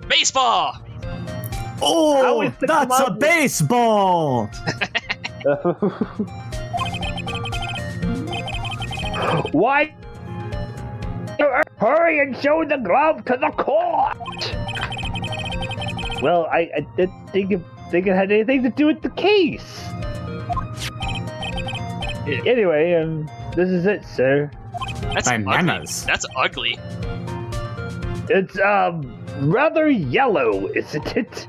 Baseball! Oh, that's a baseball! Why? Hurry and show the glove to the court! Well, I didn't think it had anything to do with the case. Anyway, this is it, sir. That's Bananas. ugly. That's ugly. It's, rather yellow, isn't it?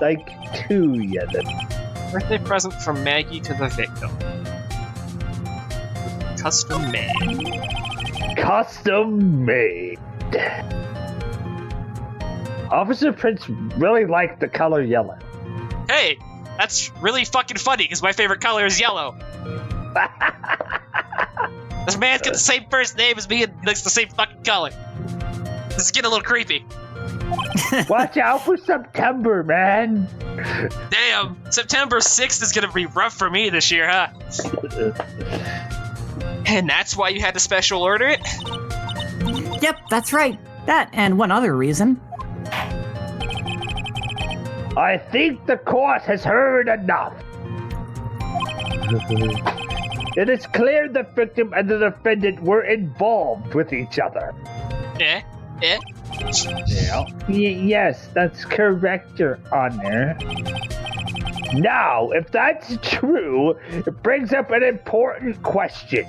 Like, too yellow. Birthday present from Maggie to the victim. Custom made. Custom made. Officer Prince really liked the color yellow. Hey, that's really fucking funny because my favorite color is yellow. This man's got the same first name as me and likes the same fucking color. This is getting a little creepy. Watch out for September, man. Damn, September 6th is gonna be rough for me this year, huh? And that's why you had to special order it? Yep, that's right. That and one other reason. I think the court has heard enough. It is clear the victim and the defendant were involved with each other. Yeah. Yes, that's correct, Your Honor. Now, if that's true, it brings up an important question.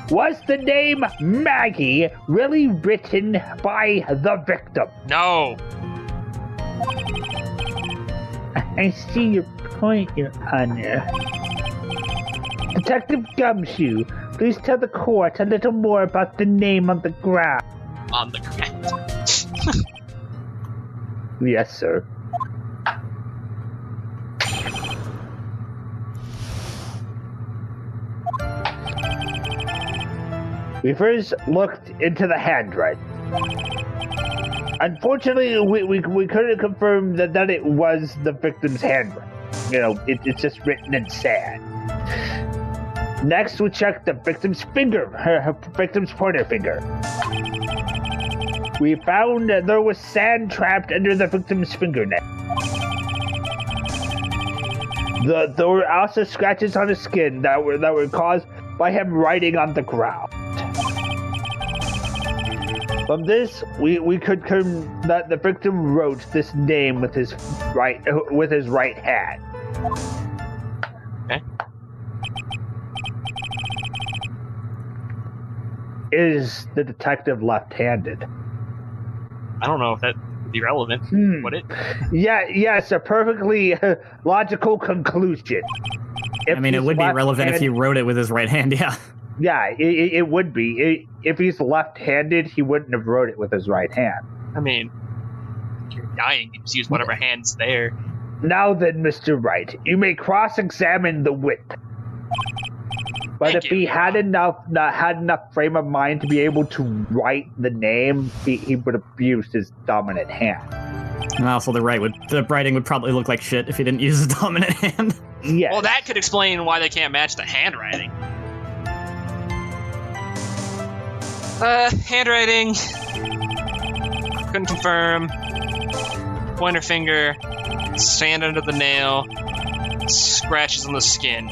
Was the name Maggie really written by the victim? No. I see your point, Your Honor. Detective Gumshoe, please tell the court a little more about the name on the ground. On the ground. Yes, sir. We first looked into the handwriting. Unfortunately, we couldn't confirm that it was the victim's handwriting. You know, it's just written in sand. Next, we checked the victim's finger, her victim's pointer finger. We found that there was sand trapped under the victim's fingernail. There were also scratches on his skin that were caused by him writing on the ground. From this, we could confirm that the victim wrote this name with his right hand. Okay. Is the detective left-handed? I don't know if that would be relevant. Would it? Yes, a perfectly logical conclusion. I mean, it would be relevant if he wrote it with his right hand, yeah. Yeah, it would be. If he's left-handed, he wouldn't have wrote it with his right hand. I mean, if you're dying, you just use whatever hand's there. Now then, Mr. Wright, you may cross-examine the witness. But Thank if you. he had enough frame of mind to be able to write the name, he would have used his dominant hand. And also, the writing would probably look like shit if he didn't use his dominant hand. Yes. Well, that could explain why they can't match the handwriting. Handwriting. Couldn't confirm. Pointer finger. Sand under the nail. Scratches on the skin.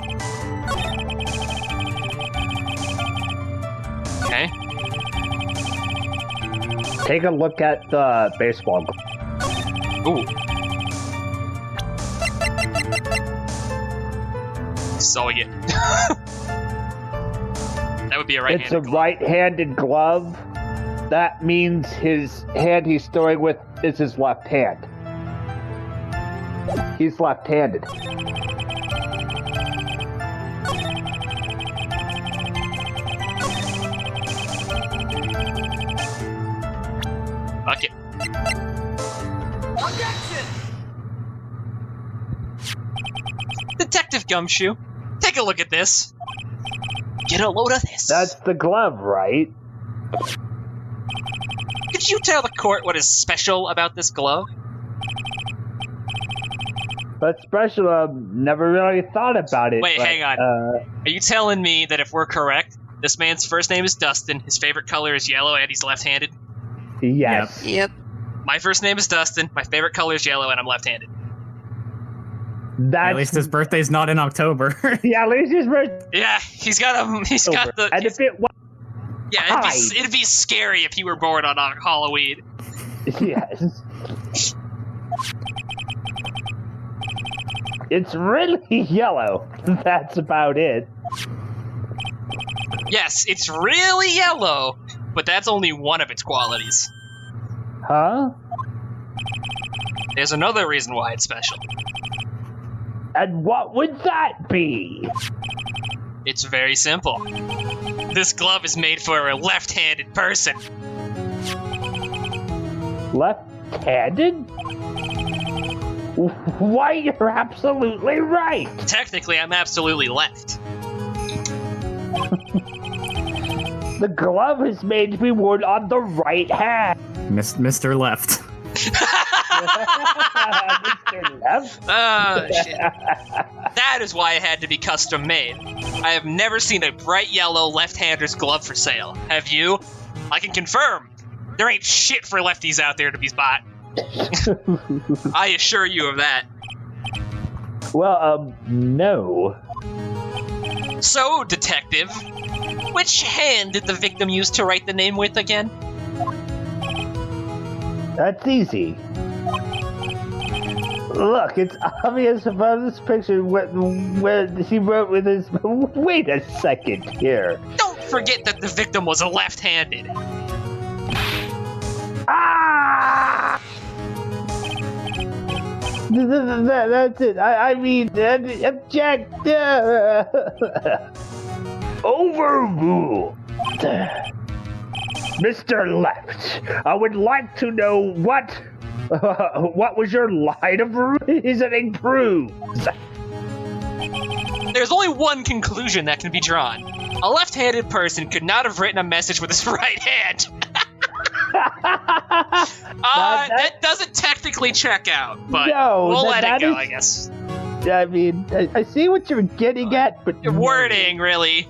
Okay. Take a look at the baseball. Ooh. So I get. That would be a right-handed It's a glove. right-handed glove. That means his hand he's throwing with is his left hand. He's left-handed. Fuck it. Detective Gumshoe, take a look at this. Get a load of this. That's the glove, right? Could you tell the court what is special about this glove? But special, never really thought about it. Wait, but, hang on. Are you telling me that if we're correct, This man's first name is Dustin. His favorite color is yellow, and he's left-handed. Yes. Yep. My first name is Dustin. My favorite color is yellow, and I'm left-handed. That's, At least his birthday's not in October. yeah, at least his birthday. Yeah, he's got the. And if it was, Yeah, it'd be scary if he were born on Halloween. yes. It's really yellow. That's about it. Yes, it's really yellow, but that's only one of its qualities. Huh? There's another reason why it's special. And what would that be? It's very simple. This glove is made for a left-handed person. Left-handed? Why, you're absolutely right. Technically, I'm absolutely left. The glove is made to be worn on the right hand. Mr. Left. Mr. Left? Shit. That is why it had to be custom made. I have never seen a bright yellow left-hander's glove for sale. Have you? I can confirm. There ain't shit for lefties out there to be bought. I assure you of that. Well, no. So, detective, which hand did the victim use to write the name with again? That's easy. Look, it's obvious from this picture where he wrote with his... Wait a second here. Don't forget that the victim was left-handed. Ah! That's it. I mean, object. Overruled. Mr. Left, I would like to know what was your line of reasoning proves? There's only one conclusion that can be drawn. A left-handed person could not have written a message with his right hand. That doesn't technically check out, but we'll let it go, I guess. I mean, I see what you're getting at, but... Wording, really.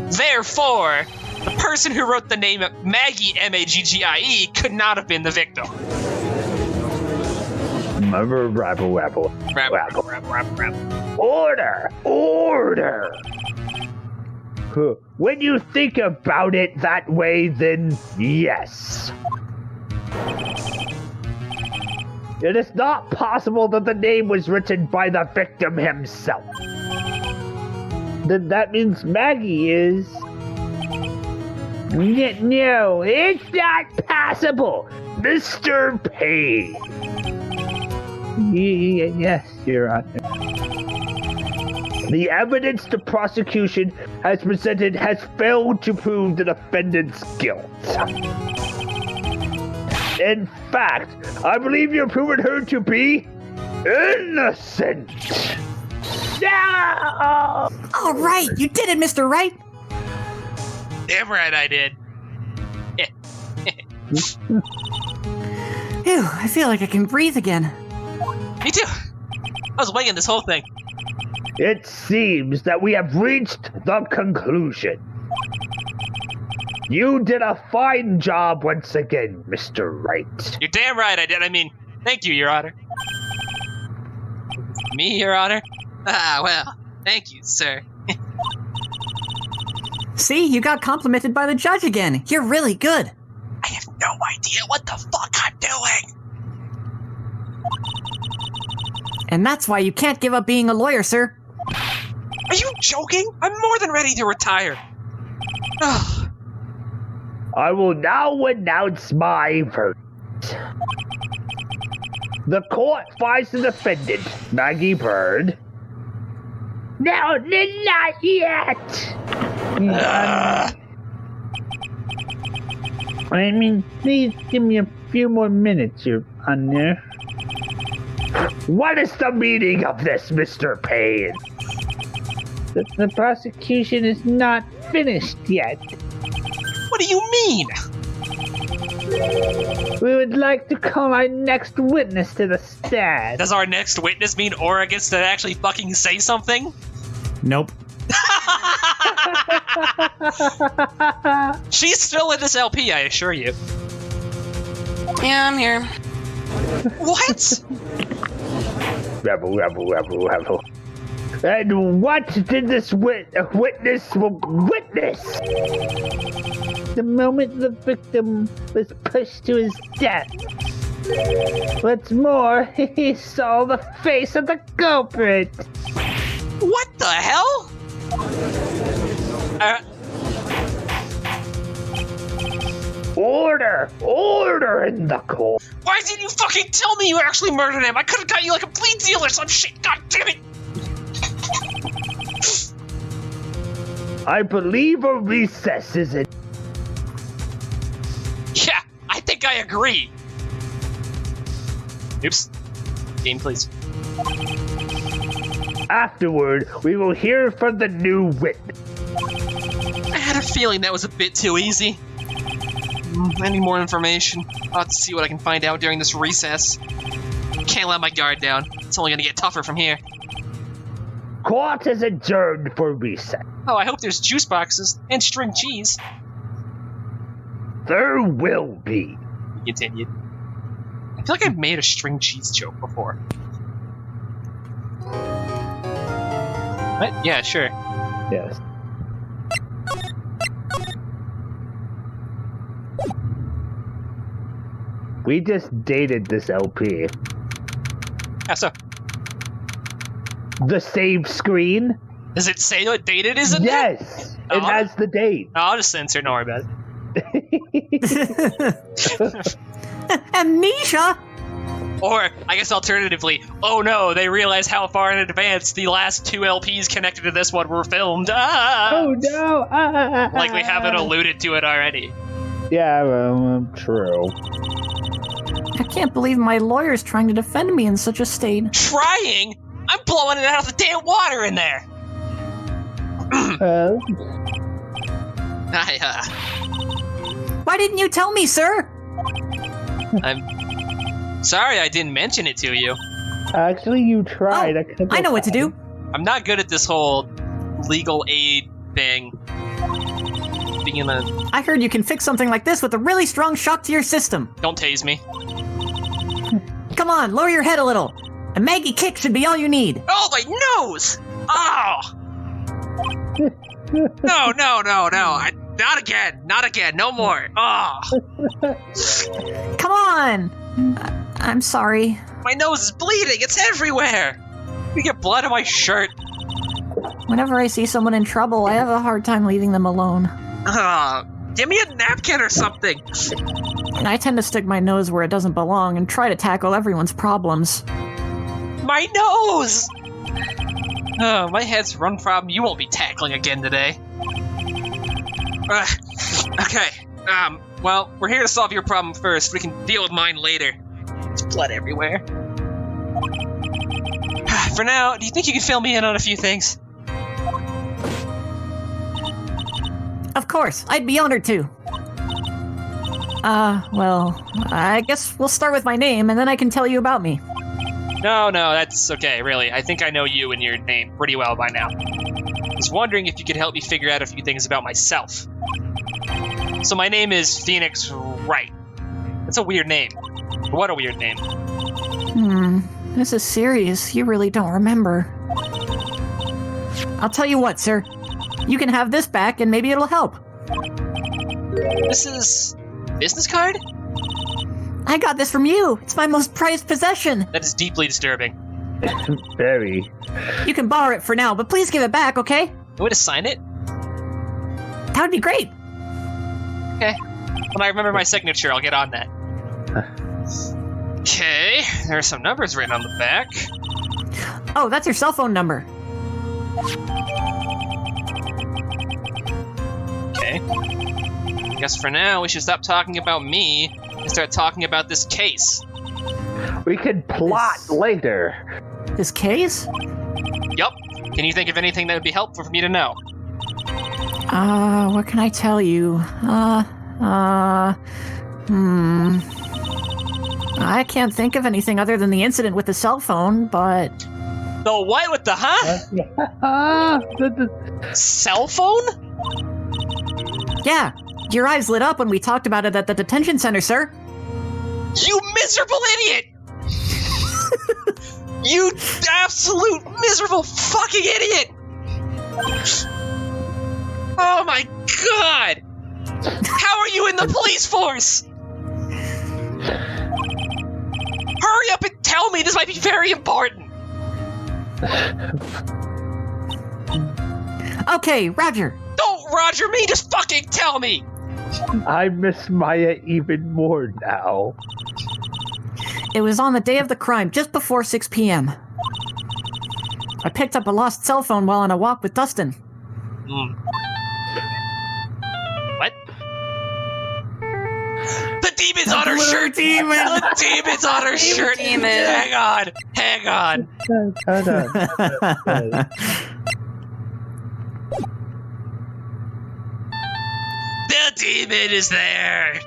Therefore, the person who wrote the name Maggie, M-A-G-G-I-E, could not have been the victim. Rabble. Order! When you think about it that way, then yes. It is not possible that the name was written by the victim himself. Then that means Maggie is... No, it's not possible, Mr. Payne. Yes, Your Honor. The evidence the prosecution has presented has failed to prove the defendant's guilt. In fact, I believe you've proven her to be innocent. No! All right, you did it, Mr. Wright. Damn right I did. Phew, I feel like I can breathe again. Me too. I was winging this whole thing. It seems that we have reached the conclusion. You did a fine job once again, Mr. Wright. You're damn right I did. I mean, thank you, Your Honor. Me, Your Honor? Ah, well, thank you, sir. See, you got complimented by the judge again. You're really good. I have no idea what the fuck I'm doing. And that's why you can't give up being a lawyer, sir. Are you joking? I'm more than ready to retire. Ugh. I will now announce my verdict. The court finds the defendant, Maggie Bird. No, not yet. I mean, please give me a few more minutes, Your Honor. What is the meaning of this, Mr. Payne? The prosecution is not finished yet. What do you mean? We would like to call our next witness to the stand. Does our next witness mean Aura gets to actually fucking say something? Nope. She's still in this LP, I assure you. Yeah, I'm here. What? Rebel. And what did this witness witness? The moment the victim was pushed to his death. What's more, he saw the face of the culprit. What the hell? Order in the court. Why didn't you fucking tell me you actually murdered him? I could have got you like a plea deal or some shit. God damn it. I believe a recess is in. Yeah, I think I agree. Oops. Game, please. Afterward, we will hear from the new witness. I had a feeling that was a bit too easy. I need more information. I'll have to see what I can find out during this recess. Can't let my guard down. It's only gonna get tougher from here. Court is adjourned for recess. Oh, I hope there's juice boxes and string cheese. There will be. Continued. I feel like I've made a string cheese joke before. What? Yeah, sure. Yes. We just dated this LP. How so? The save screen? Does it say what date it is in there? Yes! Oh. It has the date. No, I'll just censor it, don't worry about it. Amnesia? Or, I guess alternatively, oh no, they realize how far in advance the last 2 LPs connected to this one were filmed. Ah! Oh no! Like we haven't alluded to it already. Yeah, well, true. I can't believe my lawyer's trying to defend me in such a state. Trying? I'm blowing it out of the damn water in there! Why didn't you tell me, sir? I'm sorry I didn't mention it to you. Actually, you tried. I know what to do. I'm not good at this whole legal aid thing. Being a... I heard you can fix something like this with a really strong shock to your system. Don't tase me. Come on, lower your head a little. A Maggie kick should be all you need. Oh, my nose! Oh! No. Not again. No more. Oh! Come on. I'm sorry. My nose is bleeding. It's everywhere. You get blood on my shirt. Whenever I see someone in trouble, I have a hard time leaving them alone. Give me a napkin or something. And I tend to stick my nose where it doesn't belong and try to tackle everyone's problems. My nose! Oh, my head's one problem you won't be tackling again today. Okay. Well, we're here to solve your problem first. We can deal with mine later. There's blood everywhere. For now, do you think you can fill me in on a few things? Of course, I'd be honored to. Well, I guess we'll start with my name, and then I can tell you about me. No, that's okay, really. I think I know you and your name pretty well by now. I was wondering if you could help me figure out a few things about myself. So my name is Phoenix Wright. That's a weird name. What a weird name. This is serious. You really don't remember. I'll tell you what, sir. You can have this back, and maybe it'll help. This is... business card? I got this from you. It's my most prized possession. That is deeply disturbing. Very. You can borrow it for now, but please give it back, okay? You want to sign it? That would be great. Okay. When I remember my signature, I'll get on that. Okay, there are some numbers written on the back. Oh, that's your cell phone number. Okay. I guess for now, we should stop talking about me and start talking about this case. We can plot later. This case? Yup. Can you think of anything that would be helpful for me to know? What can I tell you? I can't think of anything other than the incident with the cell phone, but... The what with the huh? Cell phone? Yeah, your eyes lit up when we talked about it at the detention center, sir. You miserable idiot! You absolute miserable fucking idiot! Oh my god! How are you in the police force? Hurry up and tell me, this might be very important! Okay, Roger. Don't Roger me, just fucking tell me! I miss Maya even more now. It was on the day of the crime, just before 6 p.m. I picked up a lost cell phone while on a walk with Dustin. What? The demon's on her shirt! Demon. The demon's on her shirt! demon. Hang on! Hang on! Hold on. The demon is there!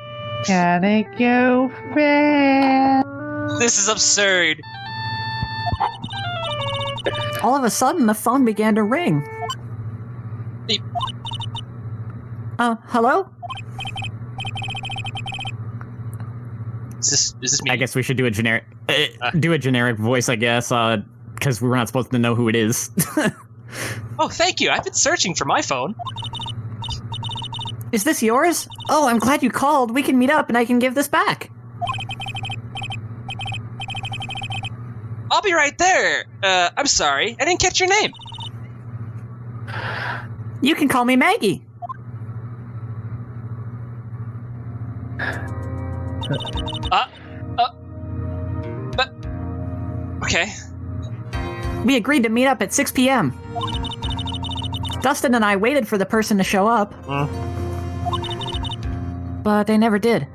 Can I go fast? This is absurd. All of a sudden, the phone began to ring. Beep. Hello? Is this me? I guess we should do a generic voice, I guess, because we were not supposed to know who it is. Oh, thank you. I've been searching for my phone. Is this yours? Oh, I'm glad you called. We can meet up and I can give this back. I'll be right there. I'm sorry. I didn't catch your name. You can call me Maggie. But... Okay. We agreed to meet up at 6 p.m. Dustin and I waited for the person to show up. But they never did.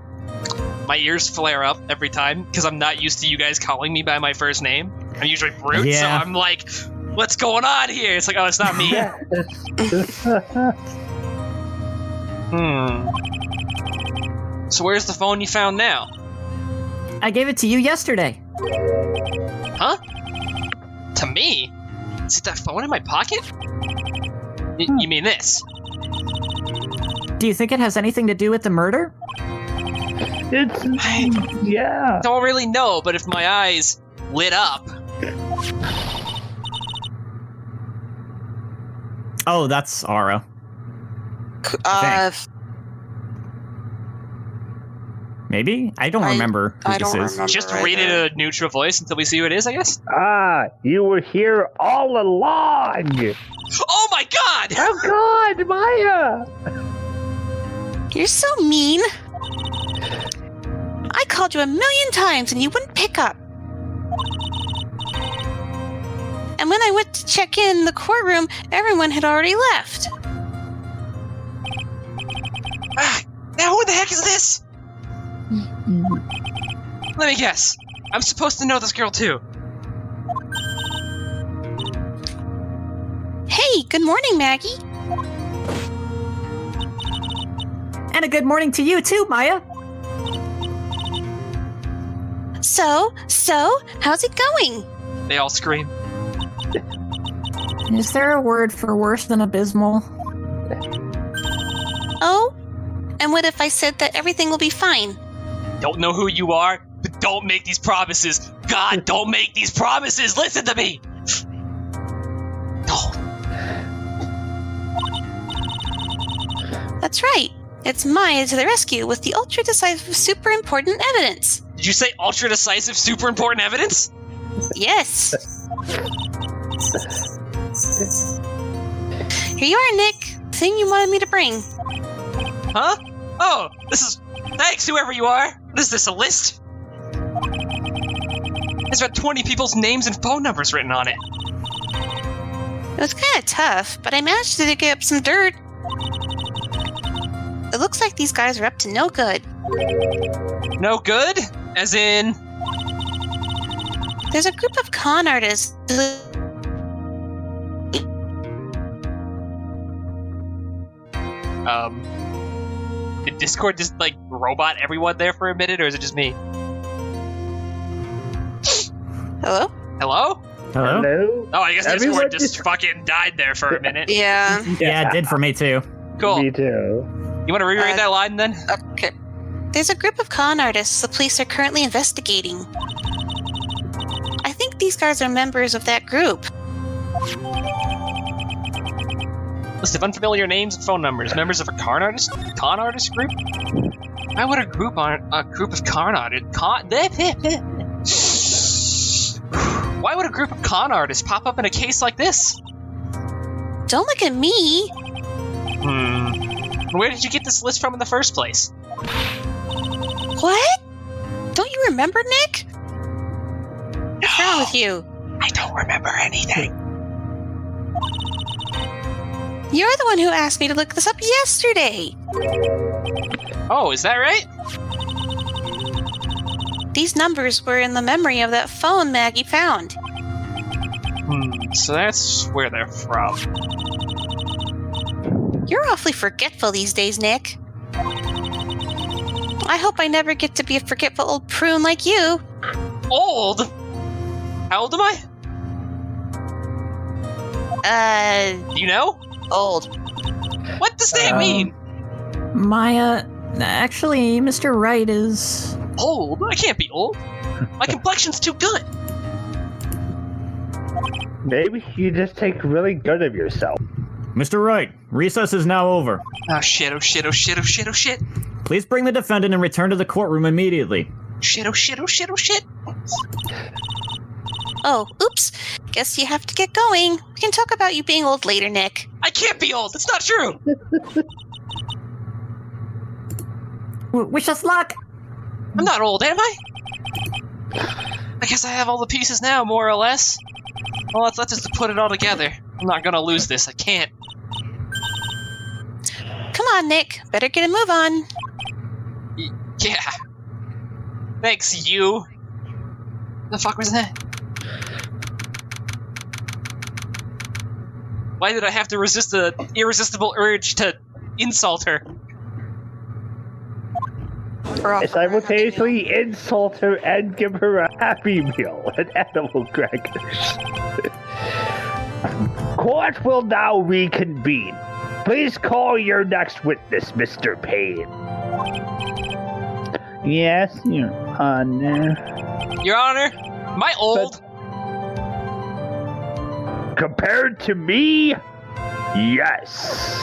My ears flare up every time because I'm not used to you guys calling me by my first name. I'm usually Brute, so Yeah. I'm like, what's going on here? It's like, oh, it's not me. So where's the phone you found now? I gave it to you yesterday. Huh? To me? Is it that phone in my pocket? You mean this? Do you think it has anything to do with the murder? Yeah. Don't really know, but if my eyes lit up... Oh, that's Ara. Maybe? I don't remember who I this don't is. remember. Just Right read it there. in a neutral voice until we see who it is, I guess? You were here all along. Oh my god! Oh God, Maya. You're so mean. I called you a million times and you wouldn't pick up. And when I went to check in the courtroom, everyone had already left. Now who the heck is this? Let me guess. I'm supposed to know this girl too. Hey, good morning, Maggie. And a good morning to you too, Maya. So, how's it going? They all scream. Is there a word for worse than abysmal? Oh? And what if I said that everything will be fine? Don't know who you are, but don't make these promises. God, don't make these promises. Listen to me. Don't. That's right. It's Maya to the rescue with the ultra-decisive super important evidence. Did you say ultra decisive, super important evidence? Yes. Here you are, Nick. The thing you wanted me to bring. Huh? Oh, this is... Thanks, whoever you are. What is this, a list? There's about 20 people's names and phone numbers written on it. It was kind of tough, but I managed to dig up some dirt. It looks like these guys are up to no good. No good? As in... There's a group of con artists. Did Discord just, like, robot everyone there for a minute, or is it just me? Hello? Hello? Hello. Oh, I guess Everyone Discord just fucking died there for a minute. Yeah. Yeah, it did for me too. Cool. Me too. You want to reread that line then? Okay. There's a group of con artists the police are currently investigating. I think these guys are members of that group. List of unfamiliar names and phone numbers. Members of a con artist group? Why would a group of con artists Why would a group of con artists pop up in a case like this? Don't look at me. Where did you get this list from in the first place? What? Don't you remember, Nick? What's wrong with you? I don't remember anything. You're the one who asked me to look this up yesterday. Oh, is that right? These numbers were in the memory of that phone Maggie found. So that's where they're from. You're awfully forgetful these days, Nick. I hope I never get to be a forgetful old prune like you. Old? How old am I? You know? Old. What does that mean? Maya, actually, Mr. Wright is... Old? I can't be old. My complexion's too good. Maybe you just take really good of yourself. Mr. Wright, recess is now over. Oh shit, oh shit, oh shit, oh shit, oh shit. Please bring the defendant and return to the courtroom immediately. Shit, oh shit, oh shit, oh shit. Oh, oops. Guess you have to get going. We can talk about you being old later, Nick. I can't be old, it's not true. Wish us luck! I'm not old, am I? I guess I have all the pieces now, more or less. Well, let's just put it all together. I'm not gonna lose this, I can't. Come on, Nick. Better get a move on. Yeah. Thanks, you. The fuck was that? Why did I have to resist the irresistible urge to insult her? Simultaneously insult her and give her a Happy Meal and animal crackers. Court will now reconvene. Please call your next witness, Mr. Payne. Yes, Your Honor. Your Honor, am I old? Compared to me, yes.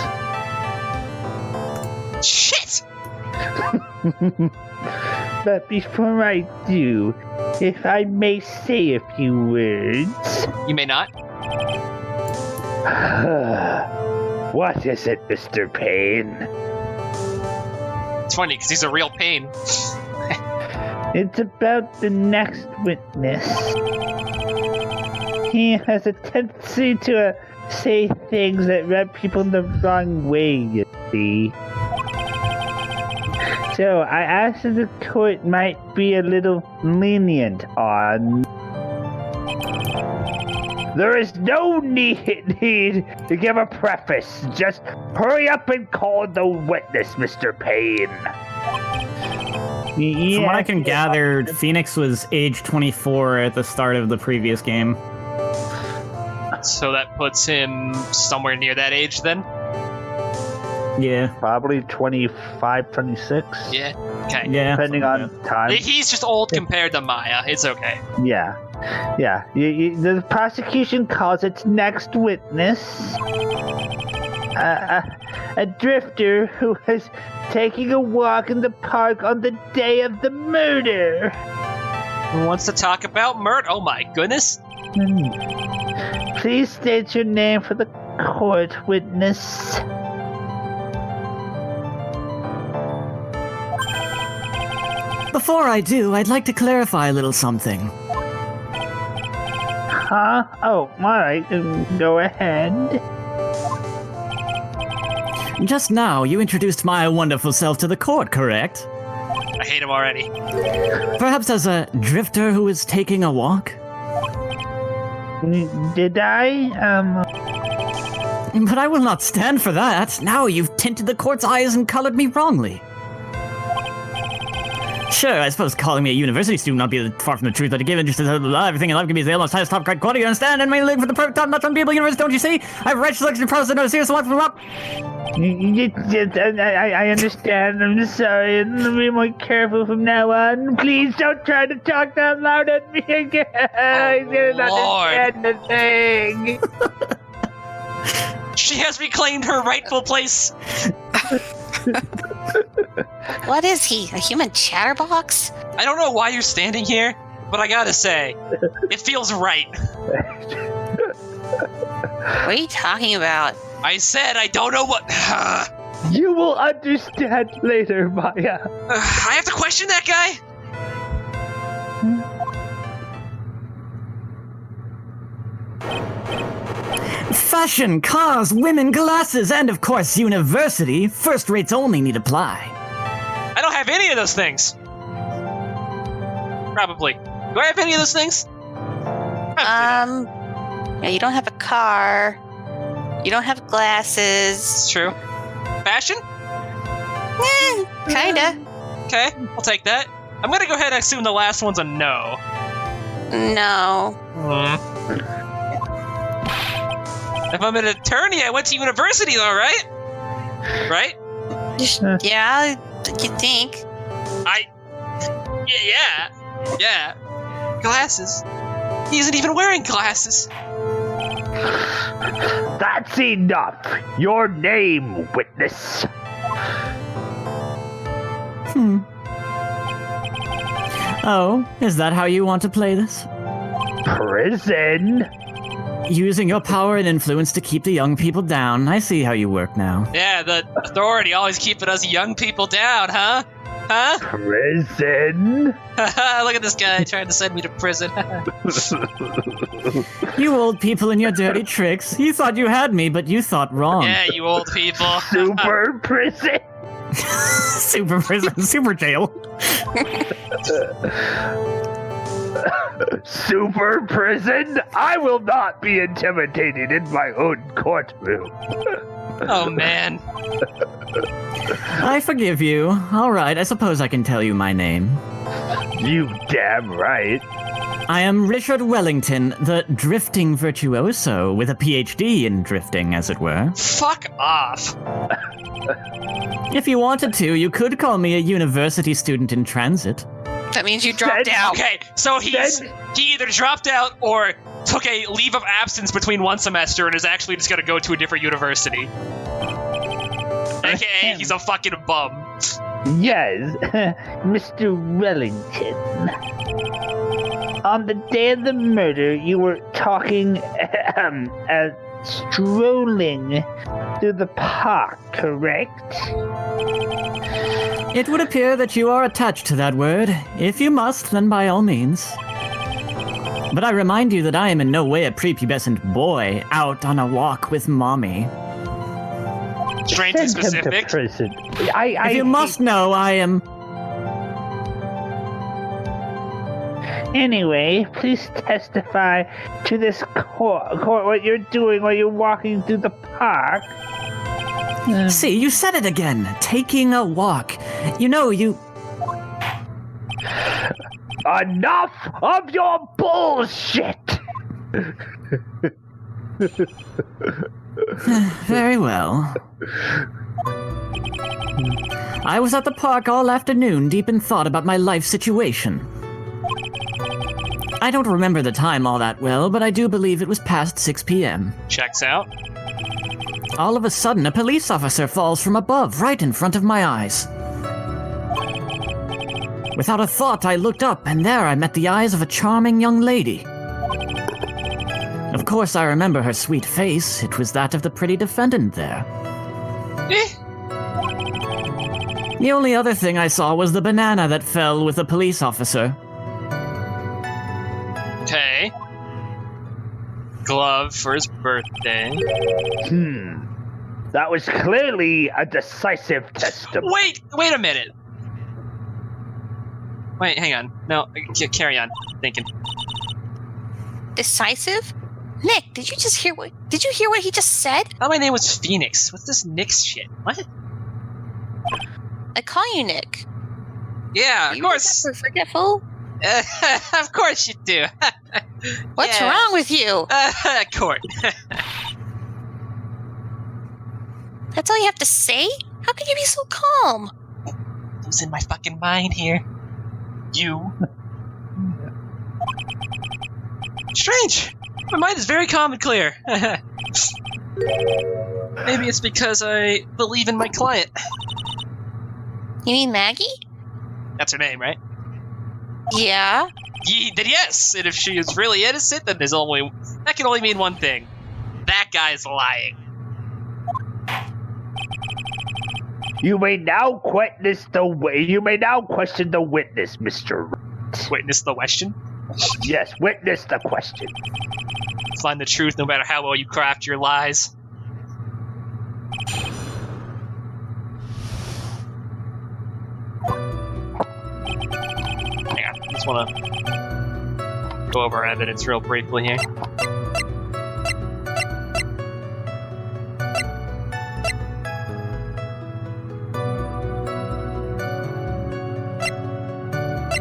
Shit! But before I do, if I may say a few words. You may not. What is it, Mr. Payne? It's funny, because he's a real pain. It's about the next witness. He has a tendency to say things that rub people the wrong way, you see. So I asked if the court might be a little lenient on... There is no need to give a preface. Just hurry up and call the witness, Mr. Payne. From what I can gather, Phoenix was age 24 at the start of the previous game. So that puts him somewhere near that age then? Yeah. Probably 25, 26. Yeah. Okay. Yeah. Depending on time. He's just old compared to Maya. It's okay. Yeah. Yeah. The prosecution calls its next witness a drifter who was taking a walk in the park on the day of the murder. Who wants to talk about murder? Oh my goodness. Please state your name for the court, witness. Before I do, I'd like to clarify a little something. Huh? Oh, alright. Go ahead. Just now, you introduced my wonderful self to the court, correct? I hate him already. Perhaps as a drifter who is taking a walk? Did I? But I will not stand for that. Now you've tinted the court's eyes and colored me wrongly. Sure, I suppose calling me a university student not be far from the truth, but given just everything in life can be the almost highest top grade quality, you understand? And my looking for the perfect top notch on people universe, don't you see? I have right selection process, no serious one from up. I understand. I'm sorry. I'll be more careful from now on. Please don't try to talk that loud at me again. I didn't understand the thing. She has reclaimed her rightful place. What is he? A human chatterbox? I don't know why you're standing here, but I gotta say, it feels right. What are you talking about? I said I don't know what... You will understand later, Maya. I have to question that guy? Fashion, cars, women, glasses, and of course, university. First rates only need apply. I don't have any of those things. Probably. Do I have any of those things? Yeah, you don't have a car. You don't have glasses. It's true. Fashion? Kinda. Okay, I'll take that. I'm gonna go ahead and assume the last one's a no. No. If I'm an attorney, I went to university though, right? Right? Yeah, you think. Yeah. Glasses. He isn't even wearing glasses. That's enough. Your name, witness. Oh, is that how you want to play this? Prison? Using your power and influence to keep the young people down. I see how you work now. Yeah, the authority always keeping us young people down, huh? Huh? Prison? Look at this guy trying to send me to prison. You old people and your dirty tricks. You thought you had me, but you thought wrong. Yeah, you old people. Super prison? Super prison, super jail. Super prison? I will not be intimidated in my own courtroom. Oh, man. I forgive you. All right, I suppose I can tell you my name. You damn right. I am Richard Wellington, the drifting virtuoso, with a PhD in drifting, as it were. Fuck off. If you wanted to, you could call me a university student in transit. That means you dropped out. Okay, so he either dropped out or took a leave of absence between one semester and is actually just gonna go to a different university. AKA, he's a fucking bum. Yes, Mr. Wellington. On the day of the murder, you were talking, strolling through the park, correct? It would appear that you are attached to that word. If you must, then by all means. But I remind you that I am in no way a prepubescent boy out on a walk with mommy. Strangely Send him specific. to prison. If you must know, I am... Anyway, please testify to this court what you're doing while you're walking through the park. See, you said it again. Taking a walk. You know, you... Enough of your bullshit! Very well. I was at the park all afternoon, deep in thought about my life situation. I don't remember the time all that well, but I do believe it was past 6 p.m. Checks out. All of a sudden, a police officer falls from above, right in front of my eyes. Without a thought, I looked up, and there I met the eyes of a charming young lady. Of course, I remember her sweet face. It was that of the pretty defendant there. The only other thing I saw was the banana that fell with the police officer. Okay. Glove for his birthday. That was clearly a decisive testimony. Wait a minute. Wait, hang on. No, carry on. Thinking. Decisive? Nick, did you hear what he just said? I thought my name was Phoenix. What's this Nick's shit? What? I call you Nick. Yeah, of You course. remember Forgetful? Of course you do. What's Yeah. wrong with you? Court. That's all you have to say? How can you be so calm? Losing my fucking mind here. You. Strange. My mind is very calm and clear. Maybe it's because I believe in my client. You mean Maggie? That's her name, right? Yeah. Then yes. And if she is really innocent, then that can only mean one thing. That guy's lying. You may now question the witness, Mr. Wright. Witness the question. Yes, witness the question. Find the truth no matter how well you craft your lies. Hang on, I just want to go over our evidence real briefly here.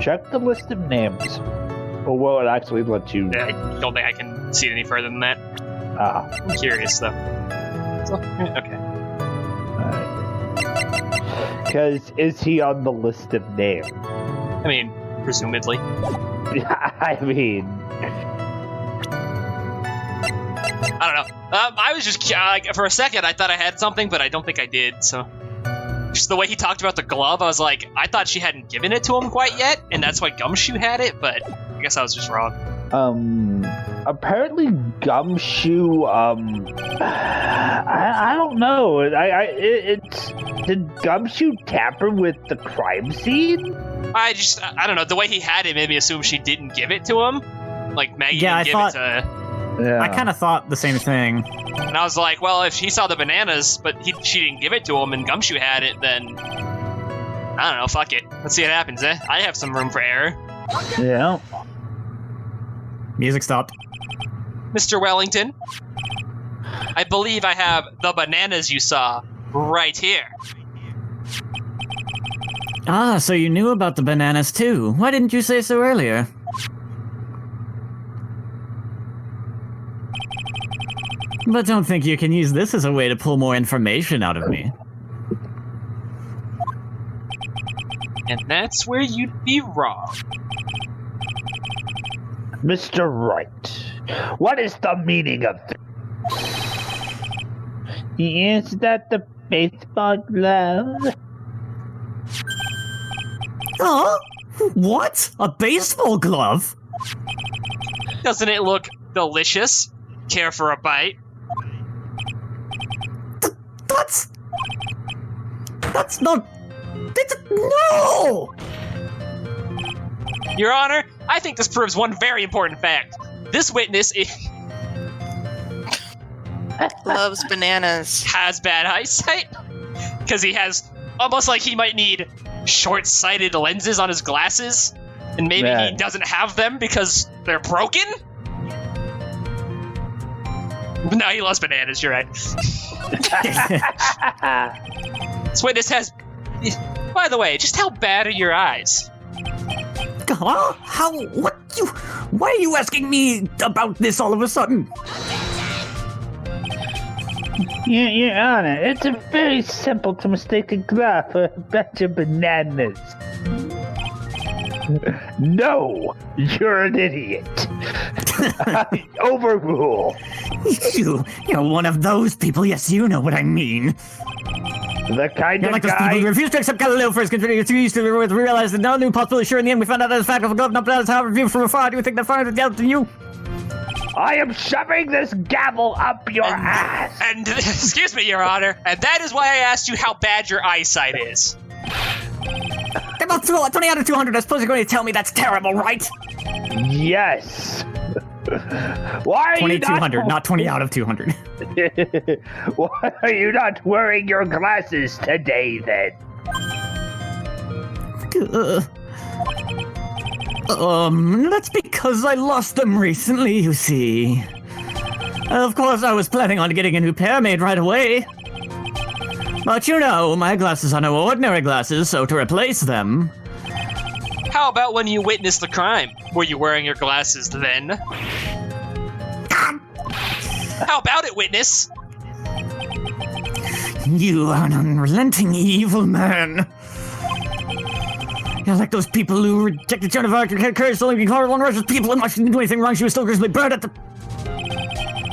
Check the list of names. Or will it actually let you... I don't think I can see it any further than that. Ah. I'm curious, though. So, okay. Because is he on the list of names? I mean, presumably. I mean... I don't know. I was just... for a second, I thought I had something, but I don't think I did, so... Just the way he talked about the glove, I was like, I thought she hadn't given it to him quite yet, and that's why Gumshoe had it, but I guess I was just wrong. Apparently Gumshoe, I don't know. Did Gumshoe tamper with the crime scene? I don't know, the way he had it made me assume she didn't give it to him. Like, Maggie didn't give it to... Yeah. I kind of thought the same thing. And I was like, well, if he saw the bananas, but she didn't give it to him and Gumshoe had it, then... I don't know, fuck it. Let's see what happens, eh? I have some room for error. Yeah. Music stopped. Mr. Wellington, I believe I have the bananas you saw right here. Ah, so you knew about the bananas too. Why didn't you say so earlier? But don't think you can use this as a way to pull more information out of me. And that's where you'd be wrong. Mr. Wright, what is the meaning of this? Is that the baseball glove? Oh? What? A baseball glove? Doesn't it look delicious? Care for a bite? That's not... No! Your Honor, I think this proves one very important fact. This witness Loves bananas. has bad eyesight. Because he has... Almost like he might need short-sighted lenses on his glasses. And maybe Man. he doesn't have them because they're broken? No, he loves bananas, you're right. This witness has... By the way, just how bad are your eyes? Huh? How? What? Why are you asking me about this all of a sudden? Your Honor, it's very simple to mistake a glove for a batch of bananas. No, you're an idiot. Overrule. You're one of those people. Yes, you know what I mean. The kind You're of like those people who guy. refuse to accept Galuf for his contributing to used to realize that no new possibility. Sure, in the end, we found out that the fact of a glove, not bananas. However, viewed from afar, do you think that finds it out to you? I am shoving this gavel up your ass. And, excuse me, Your Honor, and that is why I asked you how bad your eyesight is. About 20 out of 200. I suppose you're going to tell me that's terrible, right? Yes. Why are you 2200, not 20 out of 200. Why are you not wearing your glasses today, then? That's because I lost them recently, you see. Of course, I was planning on getting a new pair made right away. But you know, my glasses are no ordinary glasses, so to replace them, How about when you witnessed the crime? Were you wearing your glasses then? How about it, witness? You are an unrelenting evil man. You're like those people who rejected Joan of Arc and had courage to only be horrible and righteous people, and while she didn't do anything wrong, she was still grisly burned at the...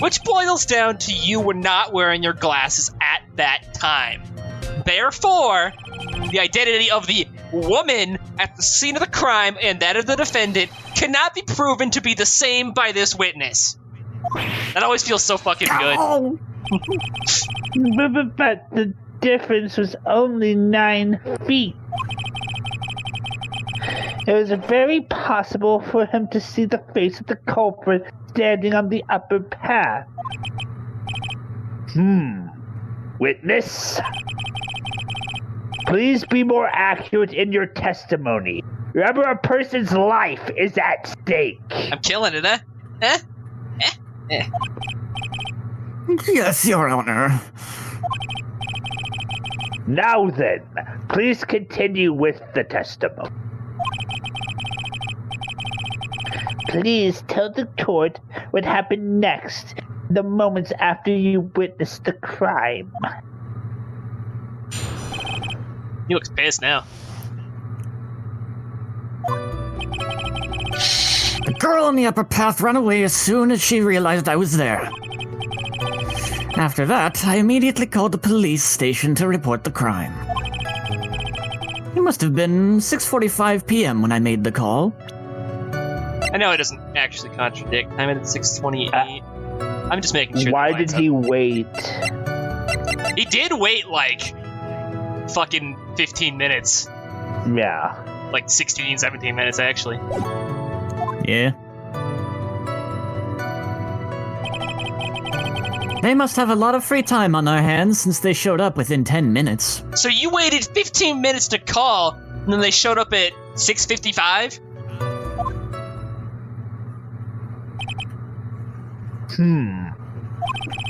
Which boils down to you were not wearing your glasses at that time. Therefore, the identity of the woman at the scene of the crime and that of the defendant cannot be proven to be the same by this witness. That always feels so fucking good. Oh. But the difference was only 9 feet. It was very possible for him to see the face of the culprit standing on the upper path. Witness? Please be more accurate in your testimony. Remember, a person's life is at stake. I'm killing it, huh? Eh? Yes, Your Honor. Now then, please continue with the testimony. Please tell the court what happened next, the moments after you witnessed the crime. He looks pissed now. The girl on the upper path ran away as soon as she realized I was there. After that, I immediately called the police station to report the crime. It must have been 6:45 p.m. when I made the call. I know it doesn't actually contradict. I'm at 6:28. I'm just making sure. Why did he wait? He did wait like fucking 15 minutes. Yeah. Like 16, 17 minutes actually. Yeah. They must have a lot of free time on their hands since they showed up within 10 minutes. So you waited 15 minutes to call, and then they showed up at 6:55? I'm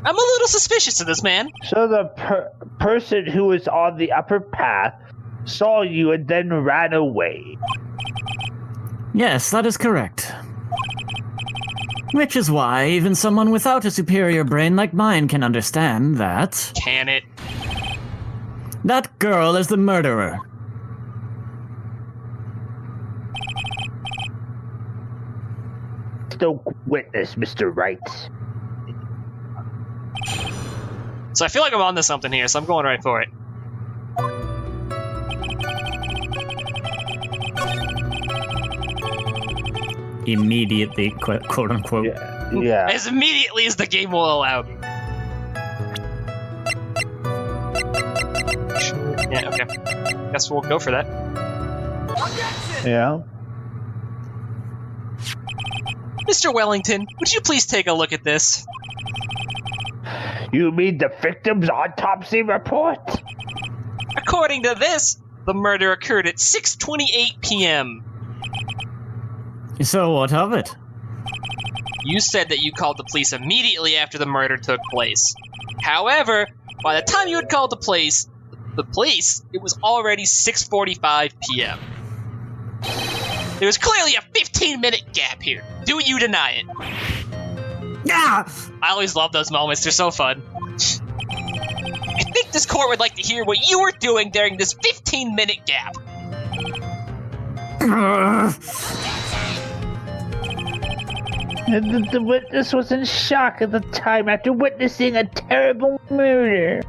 a little suspicious of this man. So the person who was on the upper path saw you and then ran away. Yes, that is correct. Which is why even someone without a superior brain like mine can understand that... Can it? That girl is the murderer. No witness, Mr. Wright. So I feel like I'm onto something here, so I'm going right for it. Immediately, quote unquote. Yeah. As immediately as the game will allow me. Yeah, okay. Guess we'll go for that. Yeah. Mr. Wellington, would you please take a look at this? You mean the victim's autopsy report? According to this, the murder occurred at 6:28 p.m. So what of it? You said that you called the police immediately after the murder took place. However, by the time you had called the police, it was already 6:45 p.m. There was clearly a 15-minute gap here. Do you deny it? Yeah! I always love those moments. They're so fun. I think this court would like to hear what you were doing during this 15-minute gap. The witness was in shock at the time after witnessing a terrible murder.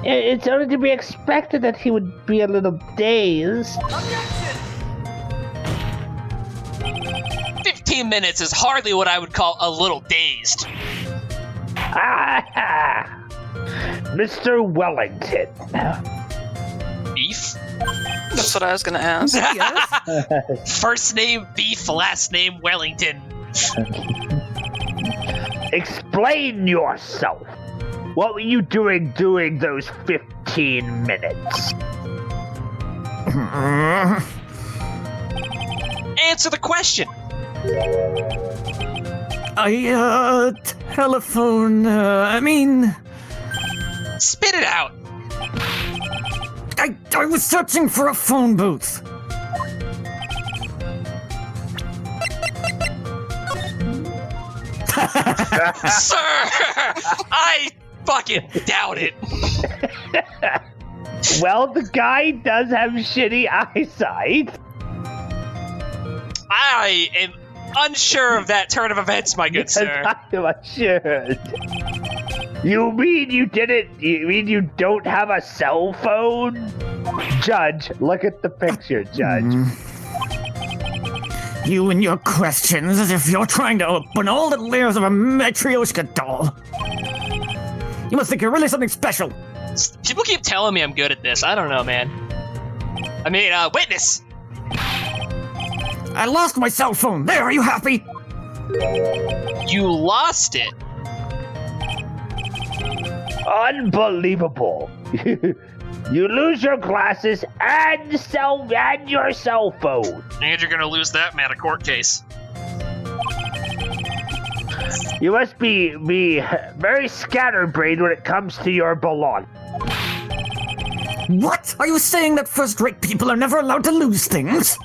It's only to be expected that he would be a little dazed. 15 minutes is hardly what I would call a little dazed. Ah! Mr. Wellington. Beef? That's what I was gonna ask. First name Beef, last name Wellington. Explain yourself. What were you doing during those 15 minutes? Answer the question. Telephone, Spit it out. I was searching for a phone booth. Sir! I fucking doubt it. Well, the guy does have shitty eyesight. I am unsure of that turn of events, my good sir. I'm assured. You mean you didn't? You mean you don't have a cell phone? Judge, look at the picture, Judge. You and your questions as if you're trying to open all the layers of a Matryoshka doll. You must think you're really something special. People keep telling me I'm good at this. I don't know, man. I mean, witness! I lost my cell phone. There, are you happy? You lost it. Unbelievable. You lose your glasses and your cell phone. And you're gonna lose that man, a court case. You must be very scatterbrained when it comes to your belongings. What? Are you saying that first-rate people are never allowed to lose things?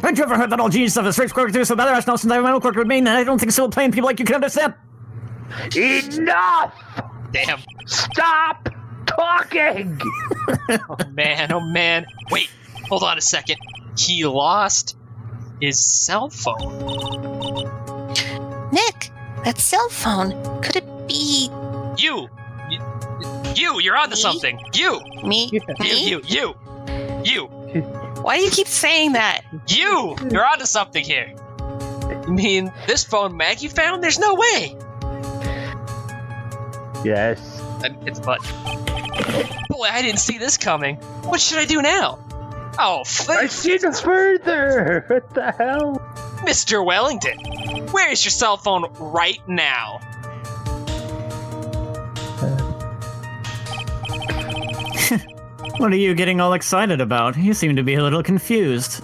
Haven't you ever heard that all genius stuff is straight square through so bad rational since I quirk would mean, and I don't think so plain people like you can understand? Enough! Damn. Stop talking! Oh man. Wait, hold on a second. He lost his cell phone. Nick, that cell phone, could it be You're onto something. You. me? You. Why do you keep saying that? You're onto something here. You mean this phone Maggie found? There's no way. Yes. It's but. Boy, I didn't see this coming. What should I do now? Oh, I see no further. What the hell? Mr. Wellington, where is your cell phone right now? What are you getting all excited about? You seem to be a little confused.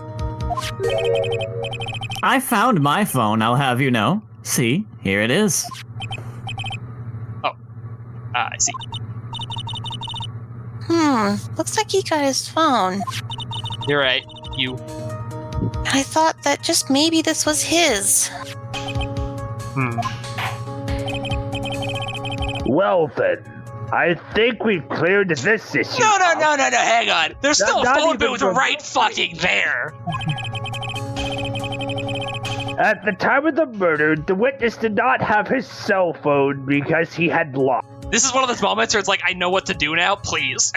I found my phone, I'll have you know. See, here it is. I see. Looks like he got his phone. You're right. You. I thought that just maybe this was his. Well then, I think we've cleared this issue. No, hang on. There's still a not phone even booth from- right fucking there. At the time of the murder, the witness did not have his cell phone because he had lost. This is one of those moments where it's like, I know what to do now, please.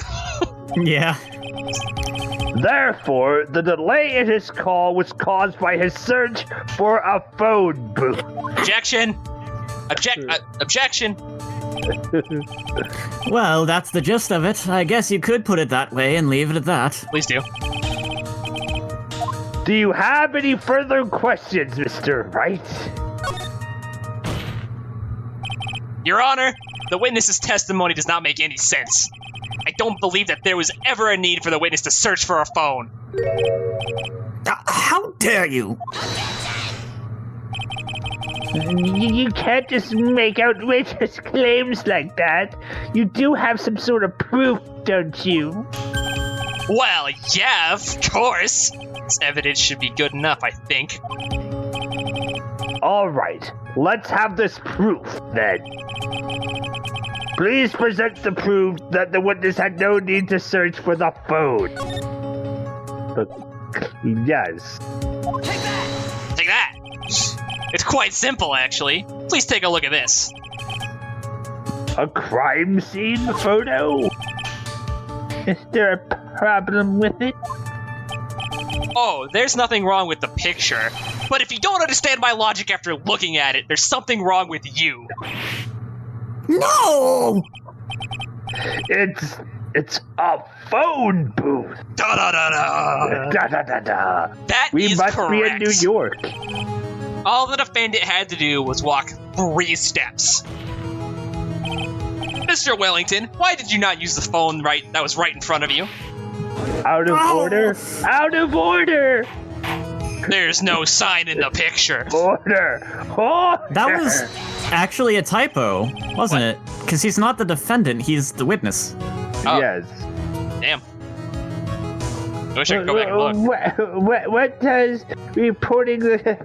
Yeah. Therefore, the delay in his call was caused by his search for a phone booth. Objection. Objection. Well, that's the gist of it. I guess you could put it that way and leave it at that. Please do. Do you have any further questions, Mr. Wright? Your Honor, the witness's testimony does not make any sense. I don't believe that there was ever a need for the witness to search for a phone. How dare you? You can't just make outrageous claims like that. You do have some sort of proof, don't you? Well, yeah, of course. This evidence should be good enough, I think. All right, let's have this proof, then. Please present the proof that the witness had no need to search for the phone. Yes. Take that. It's quite simple, actually. Please take a look at this. A crime scene photo? Is there a problem with it? Oh, there's nothing wrong with the picture. But if you don't understand my logic after looking at it, there's something wrong with you. No! It's a phone booth. Da-da-da-da. Da-da-da-da. That We is must correct. be in New York. All the defendant had to do was walk 3 steps. Mr. Wellington, why did you not use the phone that was right in front of you? Out of order. Out of order. There's no sign in the picture. Order. That was actually a typo, wasn't it? Because he's not the defendant, he's the witness. Oh. Yes. Damn. I wish I could go back and look. What does reporting the...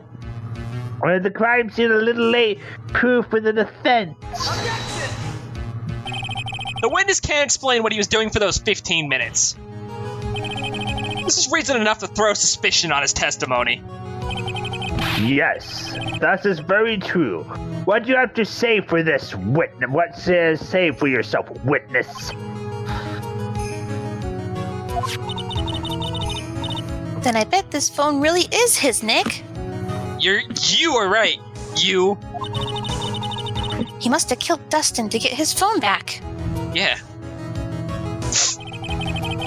The crime scene a little late. Proof for the defense. The witness can't explain what he was doing for those 15 minutes. This is reason enough to throw suspicion on his testimony. Yes, that is very true. What do you have to say for this witness? What say for yourself, witness? Then I bet this phone really is his, Nick. You are right. You. He must have killed Dustin to get his phone back. Yeah.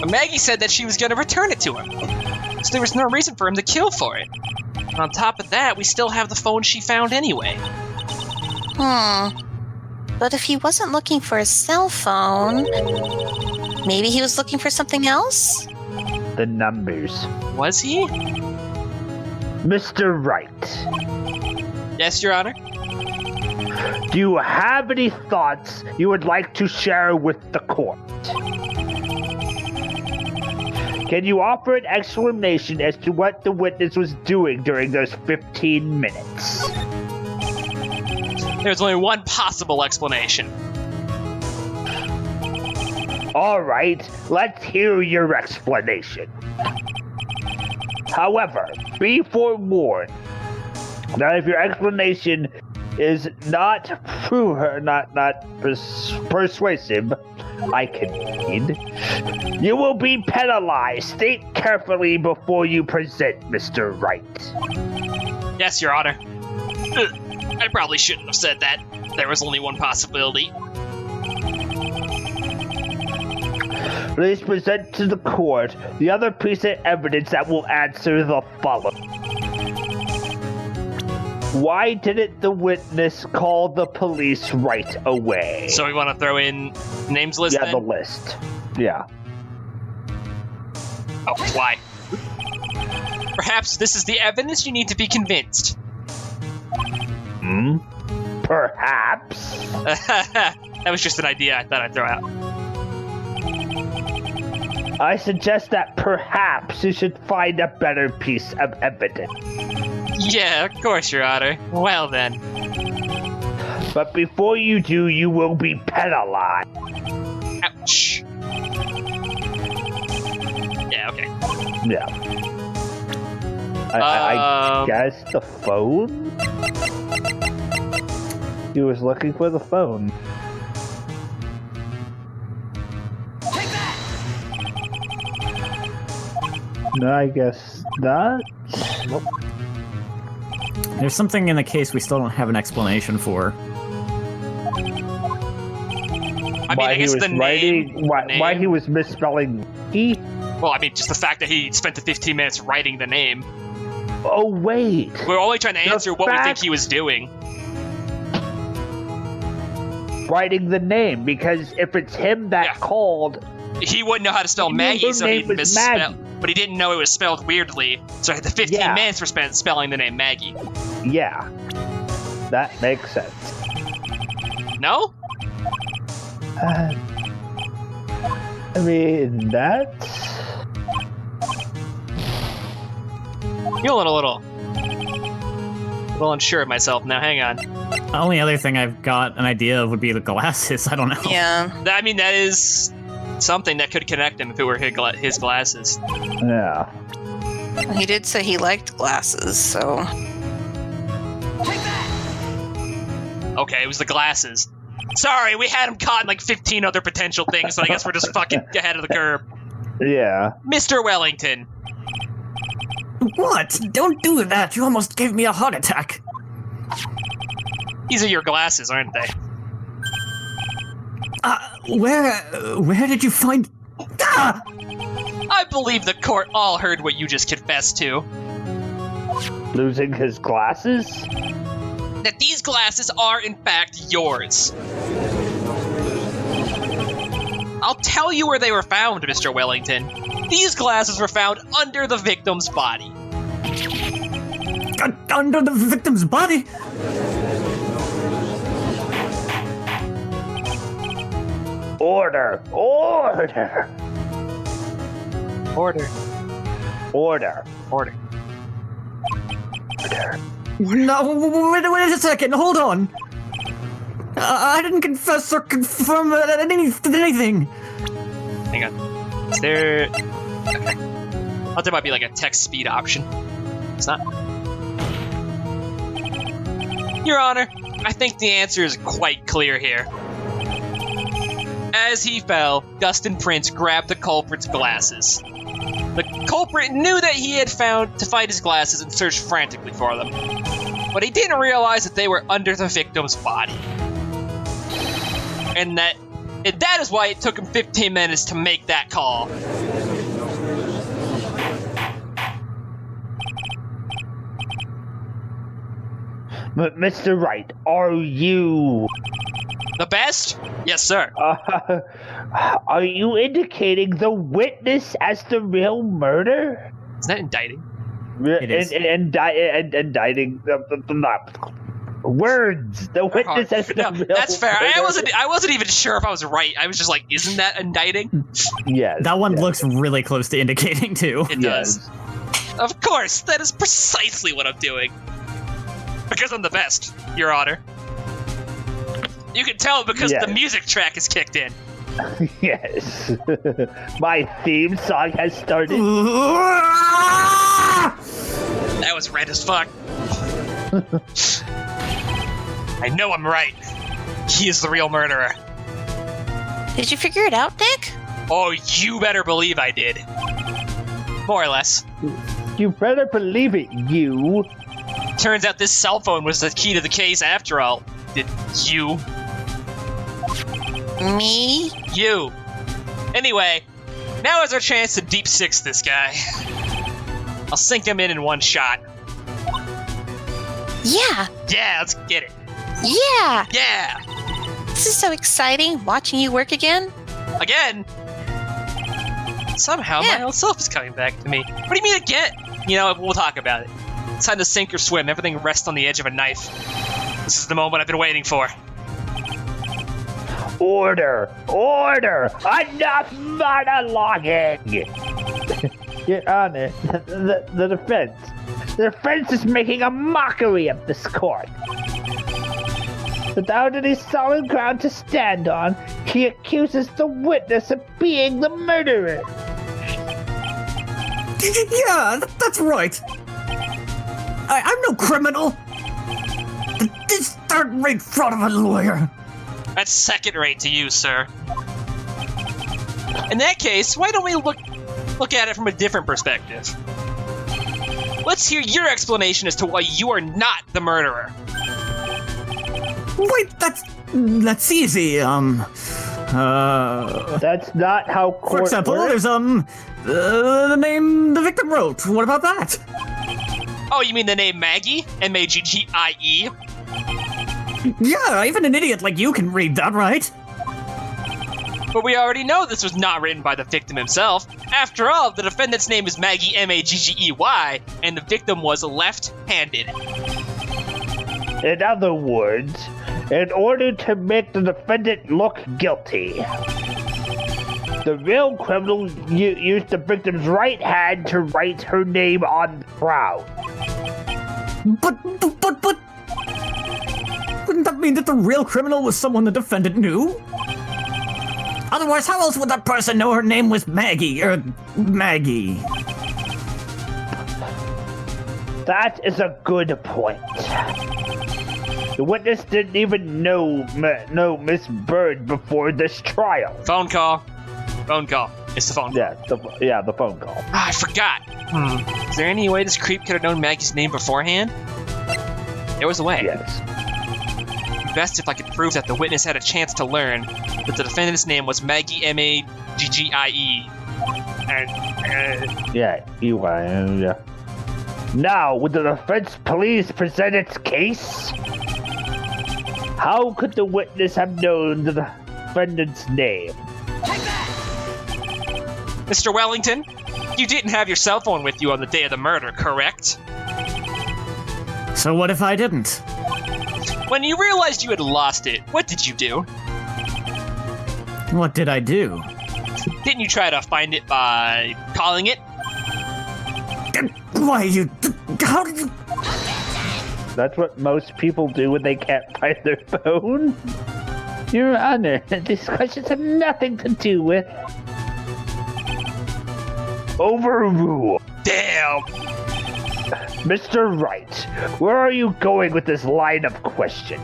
Maggie said that she was going to return it to him. So there was no reason for him to kill for it. And on top of that, we still have the phone she found anyway. But if he wasn't looking for a cell phone, maybe he was looking for something else? The numbers. Was he? Mr. Wright. Yes, Your Honor? Do you have any thoughts you would like to share with the court? Can you offer an explanation as to what the witness was doing during those 15 minutes? There's only one possible explanation. All right, let's hear your explanation. However, be forewarned that if your explanation is not persuasive, I can read, you will be penalized. Think carefully before you present, Mr. Wright. Yes, Your Honor. I probably shouldn't have said that. There was only one possibility. Please present to the court the other piece of evidence that will answer the following. Why didn't the witness call the police right away? So we want to throw in names list Yeah, then? the list. Yeah. Oh, why? Perhaps this is the evidence you need to be convinced. Perhaps. That was just an idea I thought I'd throw out. I suggest that perhaps you should find a better piece of evidence. Yeah, of course, Your Honor. Well then. But before you do, you will be penalized. Ouch. Yeah, okay. Yeah. I guess the phone? He was looking for the phone. No, I guess not. Nope. There's something in the case we still don't have an explanation for. I mean, I guess the name. Why he was misspelling he? Well, I mean, just the fact that he spent the 15 minutes writing the name. Oh, wait. We're only trying to answer what we think he was doing. Writing the name, because if it's him that called... He wouldn't know how to spell Maggie, so he'd misspell. But he didn't know it was spelled weirdly, so the 15 minutes were spent spelling the name Maggie. Yeah. That makes sense. No? I mean, that's... Feeling a little unsure of myself now. Hang on. The only other thing I've got an idea of would be the glasses. I don't know. Yeah. I mean, that is something that could connect him if it were his glasses. Yeah. He did say he liked glasses, so... Okay, it was the glasses. Sorry, we had him caught in like 15 other potential things, so I guess we're just fucking ahead of the curve. Yeah. Mr. Wellington. What? Don't do that. You almost gave me a heart attack. These are your glasses, aren't they? Where did you find... Ah! I believe the court all heard what you just confessed to. Losing his glasses? That these glasses are, in fact, yours. I'll tell you where they were found, Mr. Wellington. These glasses were found under the victim's body. Under the victim's body? Order! Order! Order. Order. Order. Order. No, wait a second. Hold on. I didn't confess or confirm anything. Hang on. Is there... Okay. I thought there might be like a text speed option. It's not. Your Honor, I think the answer is quite clear here. As he fell, Dustin Prince grabbed the culprit's glasses. The culprit knew that he had found to find his glasses and searched frantically for them. But he didn't realize that they were under the victim's body. And that is why it took him 15 minutes to make that call. Mr. Wright, are you... The best? Yes, sir. Are you indicating the witness as the real murderer? Is that indicting? It is. Indicting words. The witness as the No, real that's fair. murderer. I wasn't even sure if I was right. I was just like, isn't that indicting? Yes. That one looks really close to indicating, too. It does. Of course, that is precisely what I'm doing. Because I'm the best, Your Honor. You can tell because Yes. the music track is kicked in. Yes. My theme song has started. That was red as fuck. I know I'm right. He is the real murderer. Did you figure it out, Nick? Oh, you better believe I did. More or less. You better believe it, you. Turns out this cell phone was the key to the case after all. Did you? Me? You. Anyway, now is our chance to deep six this guy. I'll sink him in one shot. Yeah. Yeah, let's get it. Yeah. Yeah. This is so exciting, watching you work again. Again? Somehow Yeah. my old self is coming back to me. What do you mean again? You know, we'll talk about it. It's time to sink or swim. Everything rests on the edge of a knife. This is the moment I've been waiting for. Order! Order! Enough monologuing! Your Honor, the defense. The defense is making a mockery of this court. Without any solid ground to stand on, he accuses the witness of being the murderer. Yeah, that's right. I'm no criminal. This third-rate fraud of a lawyer. That's second rate to you, sir. In that case, why don't we look at it from a different perspective? Let's hear your explanation as to why you are not the murderer. Wait, that's easy. That's not how court For example, works. there's the name the victim wrote. What about that? Oh, you mean the name Maggie? M-A-G-G-I-E? Yeah, even an idiot like you can read that, right? But we already know this was not written by the victim himself. After all, the defendant's name is Maggie M-A-G-G-E-Y, and the victim was left-handed. In other words, in order to make the defendant look guilty, the real criminal used the victim's right hand to write her name on the ground. But wouldn't that mean that the real criminal was someone the defendant knew? Otherwise, how else would that person know her name was Maggie? That is a good point. The witness didn't even know Miss Bird before this trial. Phone call. Phone call. It's the phone. Yeah, the phone call. Ah, I forgot. Is there any way this creep could have known Maggie's name beforehand? There was a way. Yes. It'd be best if I could prove that the witness had a chance to learn that the defendant's name was Maggie M-A-G-G-I-E. And, Yeah, yeah. Now, would the defense please present its case? How could the witness have known the defendant's name? Mr. Wellington, you didn't have your cell phone with you on the day of the murder, correct? So what if I didn't? When you realized you had lost it, what did you do? What did I do? Didn't you try to find it by calling it? Why, how did you... That's what most people do when they can't find their phone. Your Honor, these questions have nothing to do with... Overrule. Damn! Mr. Wright, where are you going with this line of question?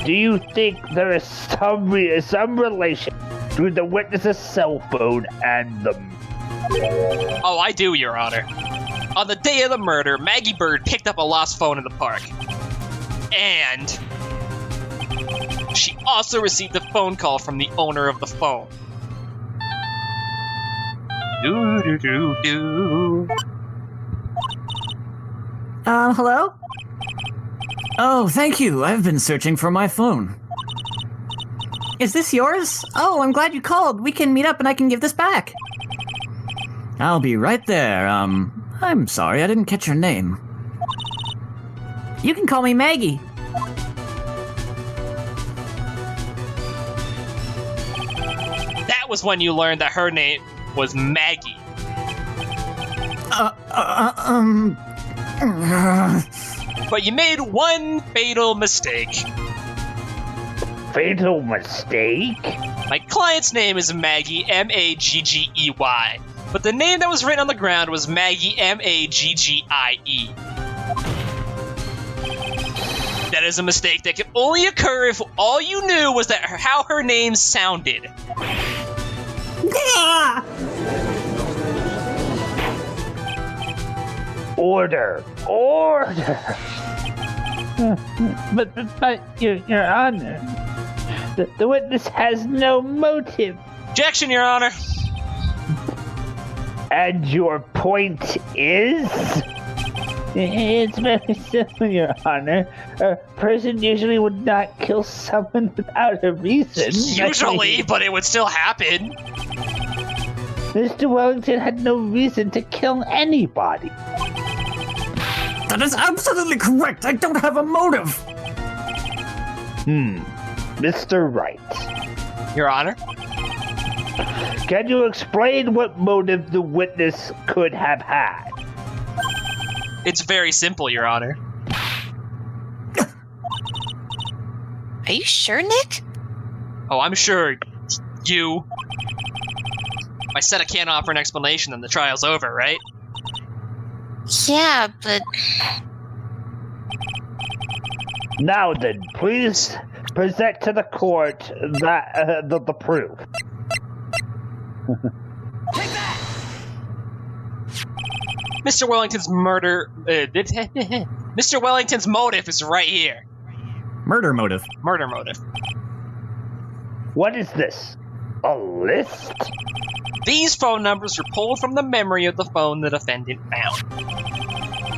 Do you think there is some relation between the witness's cell phone and the... Oh, I do, Your Honor. On the day of the murder, Maggie Bird picked up a lost phone in the park. And she also received a phone call from the owner of the phone. Do-do-do-do. Hello? Oh, thank you. I've been searching for my phone. Is this yours? Oh, I'm glad you called. We can meet up and I can give this back. I'll be right there. I'm sorry, I didn't catch your name. You can call me Maggie. That was when you learned that her name was Maggie. But you made one fatal mistake. Fatal mistake? My client's name is Maggie, M-A-G-G-E-Y. But the name that was written on the ground was Maggie, M-A-G-G-I-E. That is a mistake that could only occur if all you knew was that how her name sounded. Order! Order! But Your Honor, the witness has no motive. Objection, Your Honor. And your point is? It's very simple, Your Honor. A person usually would not kill someone without a reason. Usually, but it would still happen. Mr. Wellington had no reason to kill anybody. That is absolutely correct. I don't have a motive. Mr. Wright. Your Honor? Can you explain what motive the witness could have had? It's very simple, Your Honor. Are you sure, Nick? Oh, I'm sure you... I said I can't offer an explanation and the trial's over, right? Yeah, but Now then, please present to the court that the proof. Mr. Wellington's Mr. Wellington's motive is right here. Murder motive. Murder motive. What is this? A list? These phone numbers were pulled from the memory of the phone the defendant found.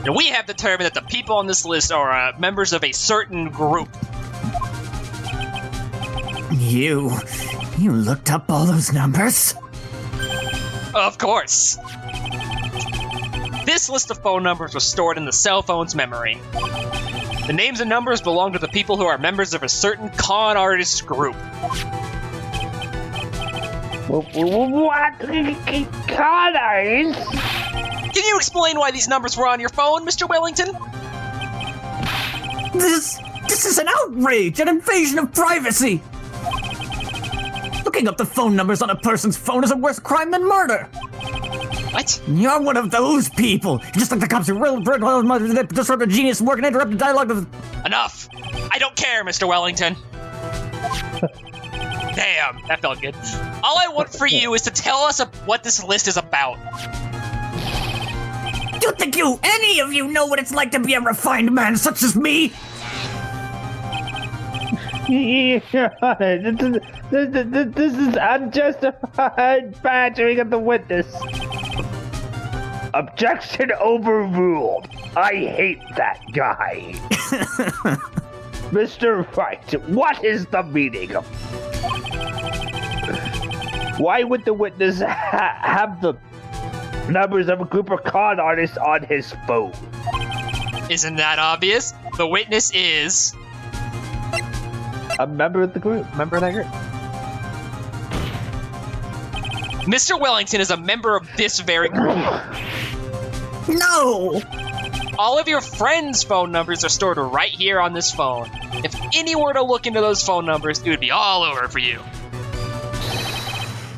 And we have determined that the people on this list are members of a certain group. You looked up all those numbers? Of course. This list of phone numbers was stored in the cell phone's memory. The names and numbers belong to the people who are members of a certain con artist group. What? Con artists? Can you explain why these numbers were on your phone, Mr. Wellington? This is an outrage, an invasion of privacy. Looking up the phone numbers on a person's phone is a worse crime than murder. What? You're one of those people. Just like the cops who disrupt a genius work and interrupt the dialogue of... Enough! I don't care, Mr. Wellington. Damn, that felt good. All I want for you is to tell us what this list is about. Do you think any of you know what it's like to be a refined man such as me? Your Honor, this is unjustified badgering of the witness. Objection overruled. I hate that guy. Mr. Wright, what is the meaning of... Why would the witness have the numbers of a group of con artists on his phone? Isn't that obvious? The witness is... a member of the group. Member of that group. Mr. Wellington is a member of this very group. No! All of your friends' phone numbers are stored right here on this phone. If anyone were to look into those phone numbers, it would be all over for you.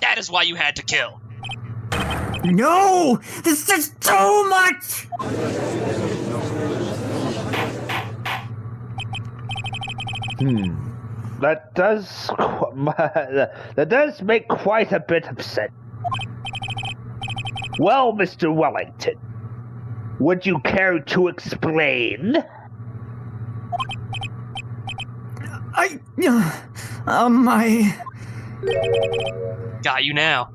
That is why you had to kill. No! This is too much! That does make quite a bit of sense. Well, Mr. Wellington, would you care to explain? I Got you now.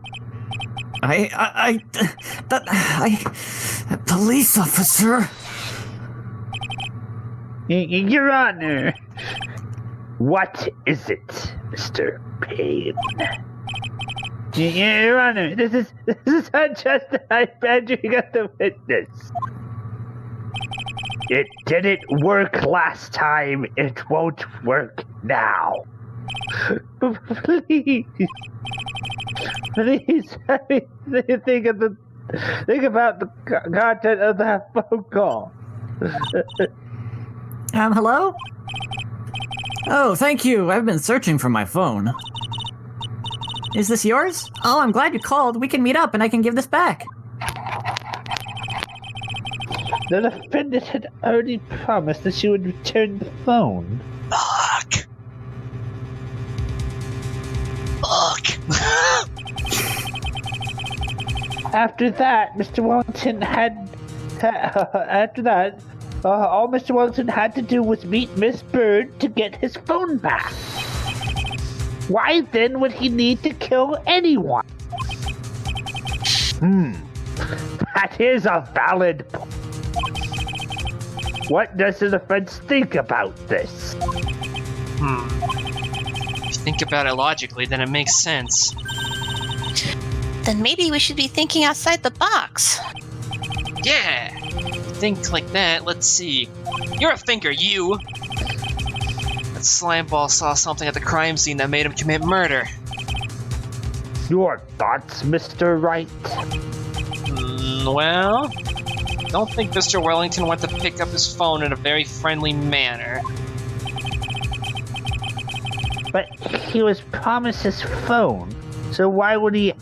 police officer. Your Honor, what is it, Mr. Payne? Your Honor, this is unjustified badgering of the witness. It didn't work last time. It won't work now. Please, think about the content of that phone call. Hello? Oh, thank you. I've been searching for my phone. Is this yours? Oh, I'm glad you called. We can meet up and I can give this back. The defendant had already promised that she would return the phone. Fuck. After that, Mr. Wellington all Mr. Wellington had to do was meet Miss Bird to get his phone back. Why then would he need to kill anyone? That is a valid point. What does the defense think about this? If you think about it logically, then it makes sense. Then maybe we should be thinking outside the box. Yeah! Think like that, let's see. You're a thinker, you! That slimeball saw something at the crime scene that made him commit murder. Your thoughts, Mr. Wright? Well, don't think Mr. Wellington went to pick up his phone in a very friendly manner. But he was promised his phone, so why would he?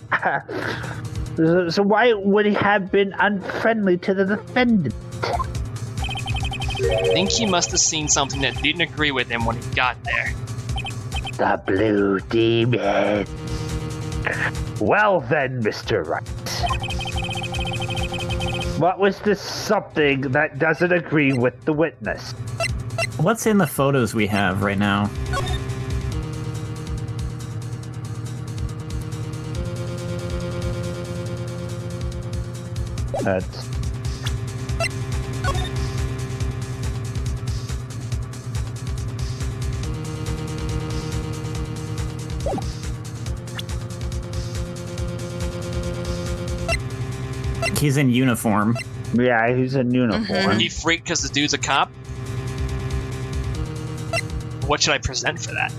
So why would he have been unfriendly to the defendant? I think he must have seen something that didn't agree with him when he got there. The Blue Demon. Well then, Mr. Wright. What was this something that doesn't agree with the witness? What's in the photos we have right now? That's... He's in uniform. Yeah, he's in uniform. He freaked because the dude's a cop? What should I present for that?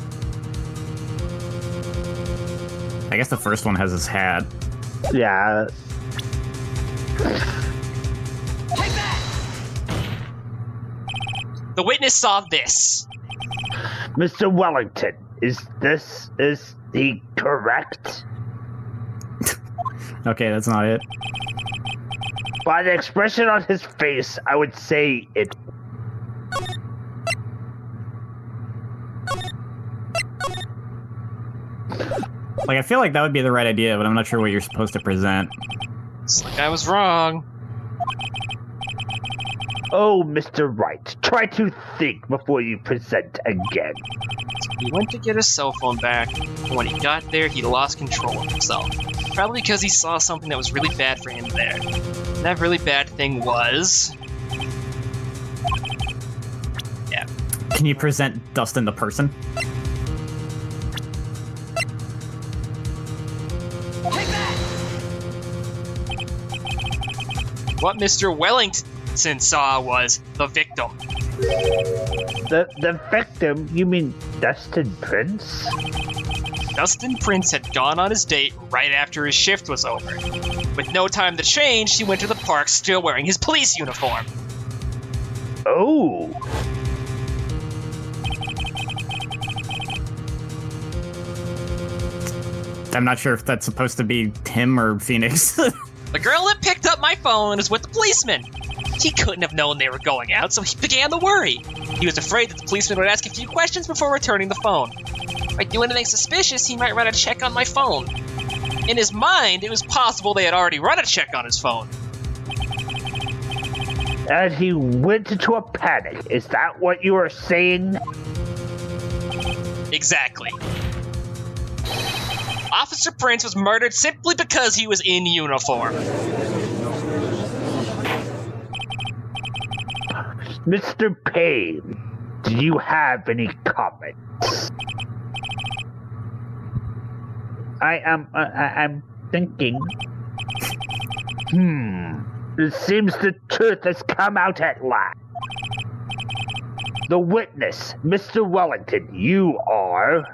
I guess the first one has his hat. Yeah. The witness saw this. Mr. Wellington, is he correct? Okay, that's not it. By the expression on his face, I would say it. Like, I feel like that would be the right idea, but I'm not sure what you're supposed to present. It's like I was wrong. Oh, Mr. Wright, try to think before you present again. He went to get his cell phone back, and when he got there, he lost control of himself. Probably because he saw something that was really bad for him there. And that really bad thing was... Yeah. Can you present Dustin the person? What Mr. Wellington saw was the victim. The victim? You mean Dustin Prince? Dustin Prince had gone on his date right after his shift was over. With no time to change, he went to the park still wearing his police uniform. Oh. I'm not sure if that's supposed to be him or Phoenix. The girl that picked up my phone is with the policeman. He couldn't have known they were going out, so he began to worry. He was afraid that the policeman would ask a few questions before returning the phone. If I do anything suspicious, he might run a check on my phone. In his mind, it was possible they had already run a check on his phone. And he went into a panic. Is that what you are saying? Exactly. Officer Prince was murdered simply because he was in uniform. Mr. Payne, do you have any comments? I'm thinking. It seems the truth has come out at last. The witness, Mr. Wellington, you are...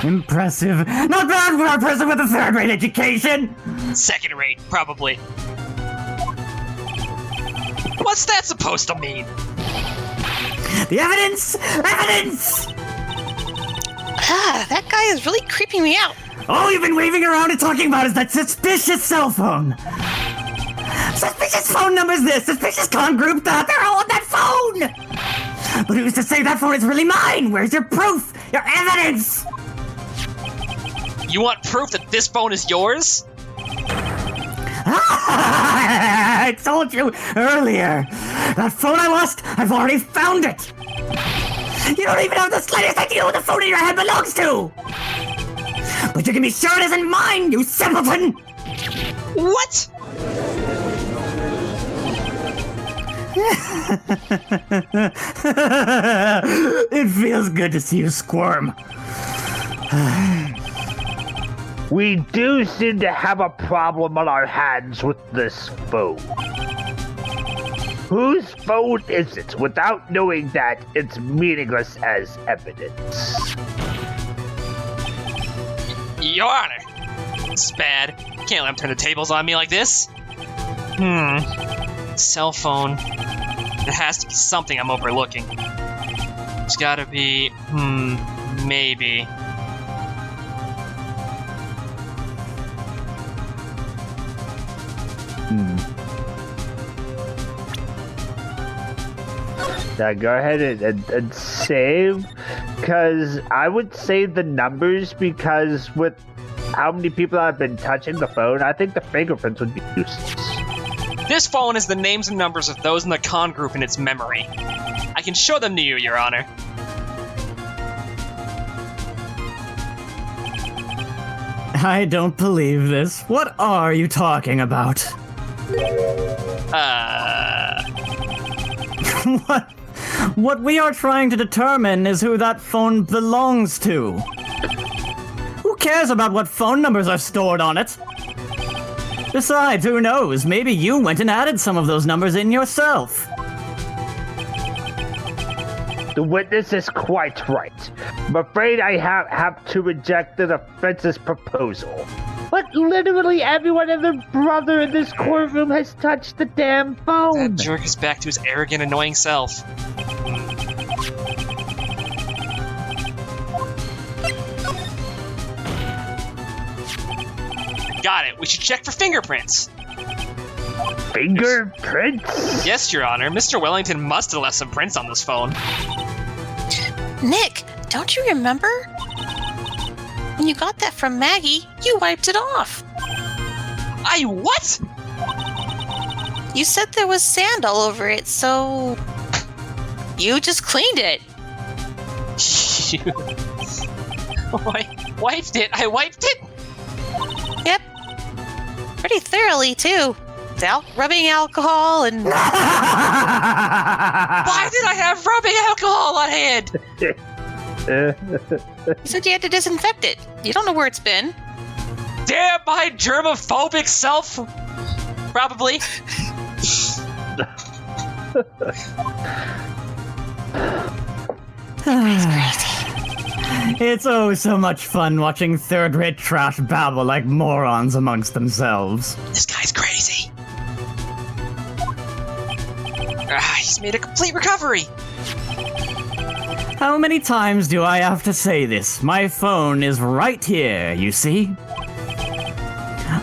Impressive. Not bad for a person with a third-rate education. Second-rate, probably. What's that supposed to mean? The evidence! Evidence! That guy is really creeping me out. All you've been waving around and talking about is that suspicious cell phone. Suspicious phone numbers this, suspicious con group that, they're all on that phone! But who's to say that phone is really mine? Where's your proof? Your evidence? You want proof that this phone is yours? I told you earlier. That phone I lost, I've already found it. You don't even have the slightest idea what the phone in your head belongs to. But you can be sure it isn't mine, you simpleton. What? It feels good to see you squirm. We do seem to have a problem on our hands with this phone. Whose phone is it? Without knowing that, it's meaningless as evidence. Your Honor. This is bad. Can't let him turn the tables on me like this. Cell phone. There has to be something I'm overlooking. There's gotta be... maybe... Now go ahead and save, because I would save the numbers, because with how many people have been touching the phone, I think the fingerprints would be useless. This phone has the names and numbers of those in the con group in its memory. I can show them to you, Your Honor. I don't believe this. What are you talking about? What we are trying to determine is who that phone belongs to. Who cares about what phone numbers are stored on it? Besides, who knows? Maybe you went and added some of those numbers in yourself. The witness is quite right. I'm afraid I have to reject the defense's proposal. But literally everyone and their brother in this courtroom has touched the damn phone. That jerk is back to his arrogant, annoying self. Got it. We should check for fingerprints. Fingerprints? Yes, Your Honor. Mr. Wellington must have left some prints on this phone. Nick, don't you remember? When you got that from Maggie, you wiped it off. I what? You said there was sand all over it, so... you just cleaned it. Wiped it? I wiped it? Yep. Pretty thoroughly, too. Without rubbing alcohol and... Why did I have rubbing alcohol on hand? You said you had to disinfect it. You don't know where it's been. Damn my germophobic self. Probably. It's oh so much fun watching third-rate trash babble like morons amongst themselves. This guy's crazy. He's made a complete recovery. How many times do I have to say this? My phone is right here, you see?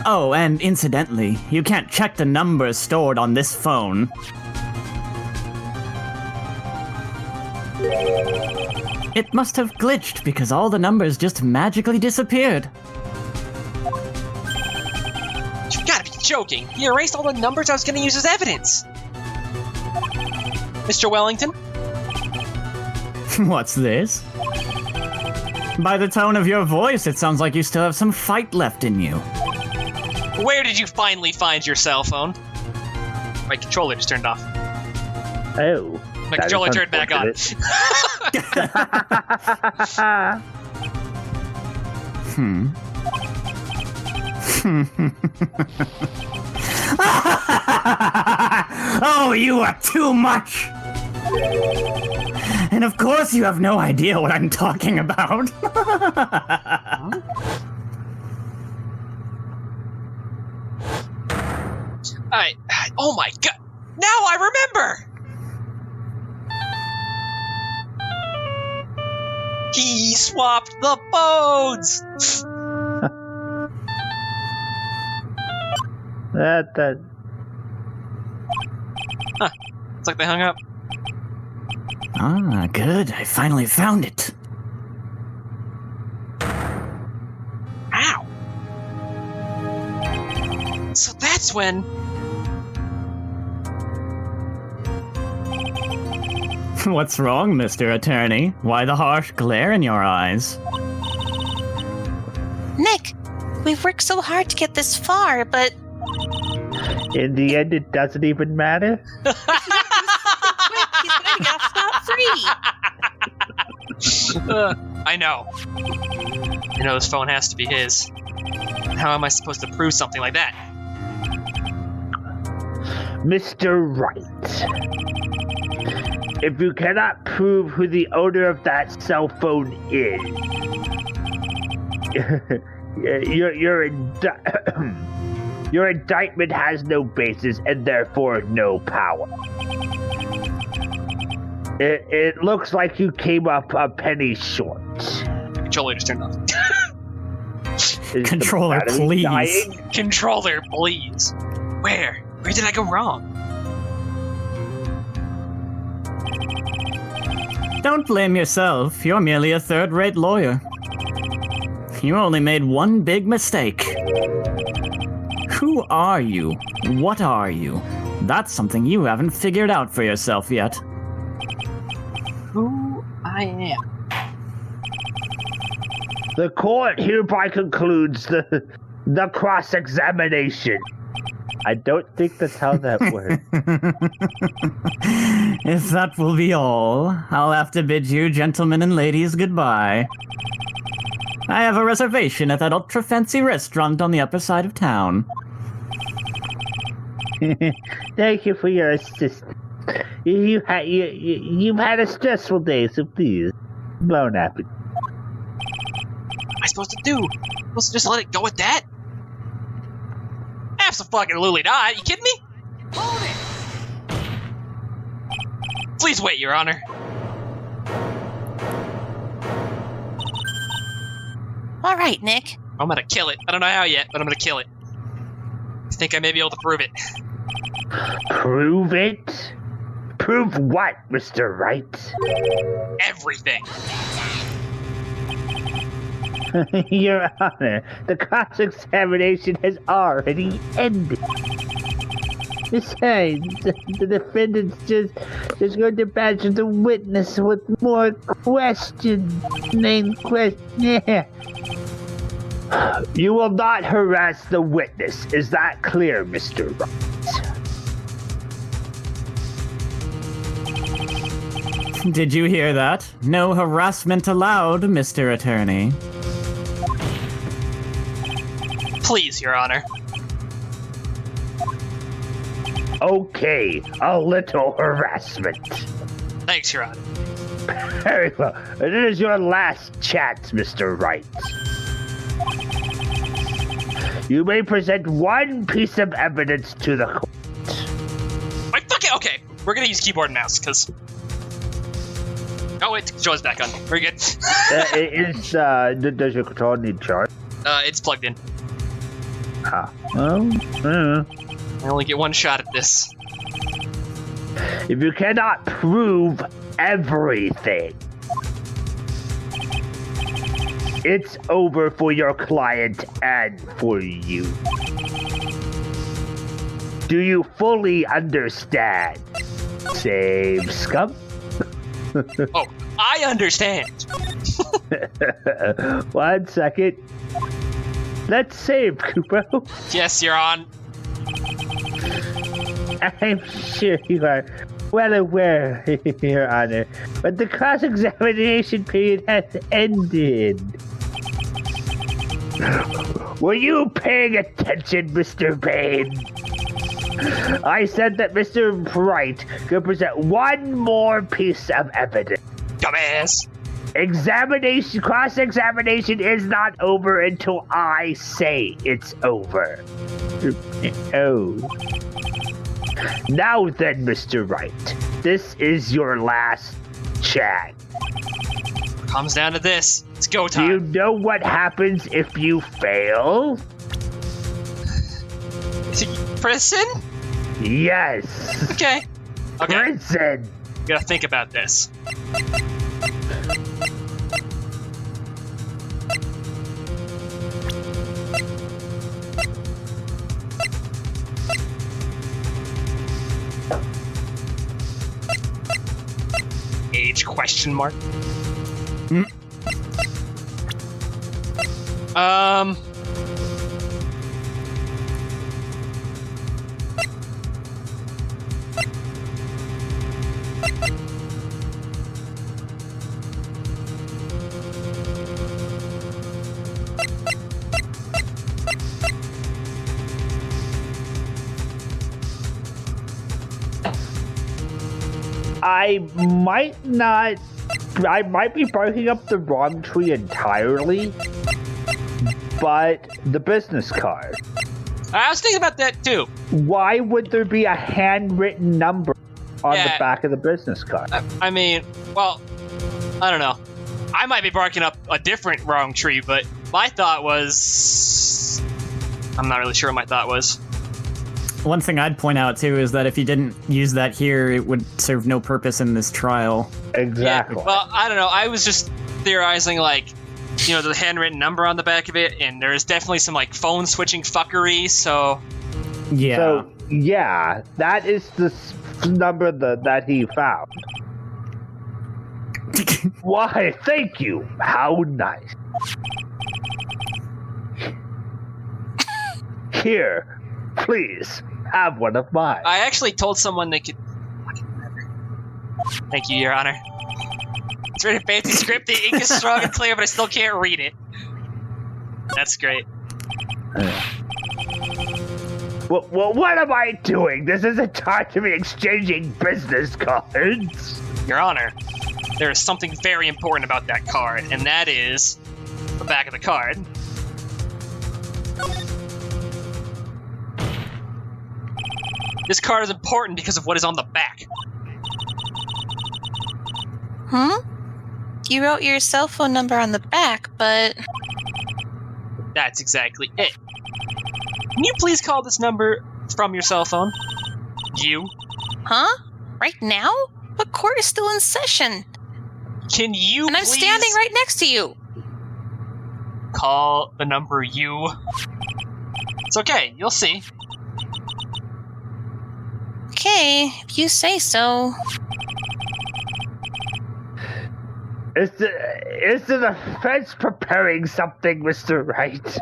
Oh, and incidentally, you can't check the numbers stored on this phone. It must have glitched because all the numbers just magically disappeared. You've got to be joking. He erased all the numbers I was going to use as evidence. Mr. Wellington? What's this? By the tone of your voice, it sounds like you still have some fight left in you. Where did you finally find your cell phone? My controller just turned off. Oh. My controller turned back on. Oh, you are too much! And of course you have no idea what I'm talking about. Oh my god! Now I remember! He swapped the phones! That. Huh. It's like they hung up. Ah, good. I finally found it. Ow! So that's when... What's wrong, Mr. Attorney? Why the harsh glare in your eyes? Nick, we've worked so hard to get this far, but In the end, it doesn't even matter. he's gonna get off scot-free. I know. You know this phone has to be his. How am I supposed to prove something like that? Mr. Wright, if you cannot prove who the owner of that cell phone is, your indictment has no basis and therefore no power. It looks like you came up a penny short. Controller just turned off. Is the Controller, battery please. dying? Controller, please. Where did I go wrong? Don't blame yourself. You're merely a third-rate lawyer. You only made one big mistake. Who are you? What are you? That's something you haven't figured out for yourself yet. Who I am? The court hereby concludes the cross-examination. I don't think that's how that works. If that will be all, I'll have to bid you gentlemen and ladies goodbye. I have a reservation at that ultra-fancy restaurant on the upper side of town. Thank you for your assistance. You've had a stressful day, so please, bon appetit. What am I supposed to do? Supposed to just let it go at that? Absolutely not. You kidding me? Hold it! Please wait, Your Honor. All right, Nick. I'm gonna kill it. I don't know how yet, but I'm gonna kill it. I think I may be able to prove it. Prove it? Prove what, Mr. Wright? Everything. Your Honor, the cross-examination has already ended. Besides, the defendant's just going to badger the witness with more questions. Yeah. You will not harass the witness. Is that clear, Mr. Wright? Did you hear that? No harassment allowed, Mr. Attorney. Please, Your Honor. Okay, a little harassment. Thanks, Your Honor. Very well. It is your last chance, Mr. Wright. You may present one piece of evidence to the court. Wait, okay. We're gonna use keyboard and mouse, because... Oh, wait, the controller's back on. Very good. Does your controller need charge? It's plugged in. Well, I only get one shot at this. if you cannot prove everything, it's over for your client and for you. Do you fully understand? Save scum? Oh, I understand. 1 second. Let's save, Kupo. Yes, you're on. I'm sure you are well aware, Your Honor, but the cross-examination period has ended. Were you paying attention, Mr. Payne? I said that Mr. Wright could present one more piece of evidence. Dumbass. Cross-examination is not over until I say it's over. Oh. Now then, Mr. Wright, this is your last chance. Comes down to this. It's go Do you time. know what happens if you fail? Prison? Yes. Okay. Prison. Gotta think about this. Age question mark? I might be barking up the wrong tree entirely, but the business card. I was thinking about that too. Why would there be a handwritten number on the back of the business card? I mean, well, I don't know. I might be barking up a different wrong tree, but my thought was... I'm not really sure what my thought was. One thing I'd point out, too, is that if you didn't use that here, it would serve no purpose in this trial. Exactly. Yeah, well, I don't know. I was just theorizing, like, you know, the handwritten number on the back of it, and there's definitely some, like, phone switching fuckery, so... Yeah. So, yeah, that is the number that he found. Why, thank you. How nice. Here, please, have one of mine. I actually told someone they could... Thank you, Your Honor. It's written fancy script, the ink is strong and clear, but I still can't read it. That's great. Well, what am I doing? This isn't time to be exchanging business cards. Your Honor, there is something very important about that card, and that is the back of the card. This card is important because of what is on the back. You wrote your cell phone number on the back, but... That's exactly it. Can you please call this number from your cell phone? You? Huh? Right now? But court is still in session. Can you And I'm please standing right next to you. call the number you? It's okay, you'll see. Okay, if you say so. Is the defense preparing something, Mr. Wright?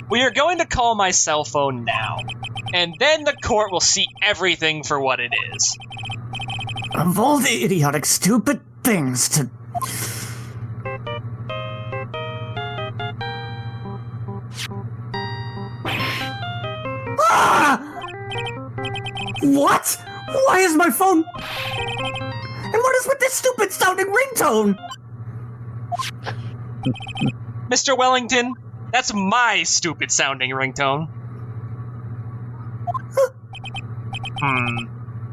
We are going to call my cell phone now, and then the court will see everything for what it is. Of all the idiotic, stupid things to... Ah! What? Why is my phone... And what is with this stupid sounding ringtone? Mr. Wellington, that's my stupid sounding ringtone.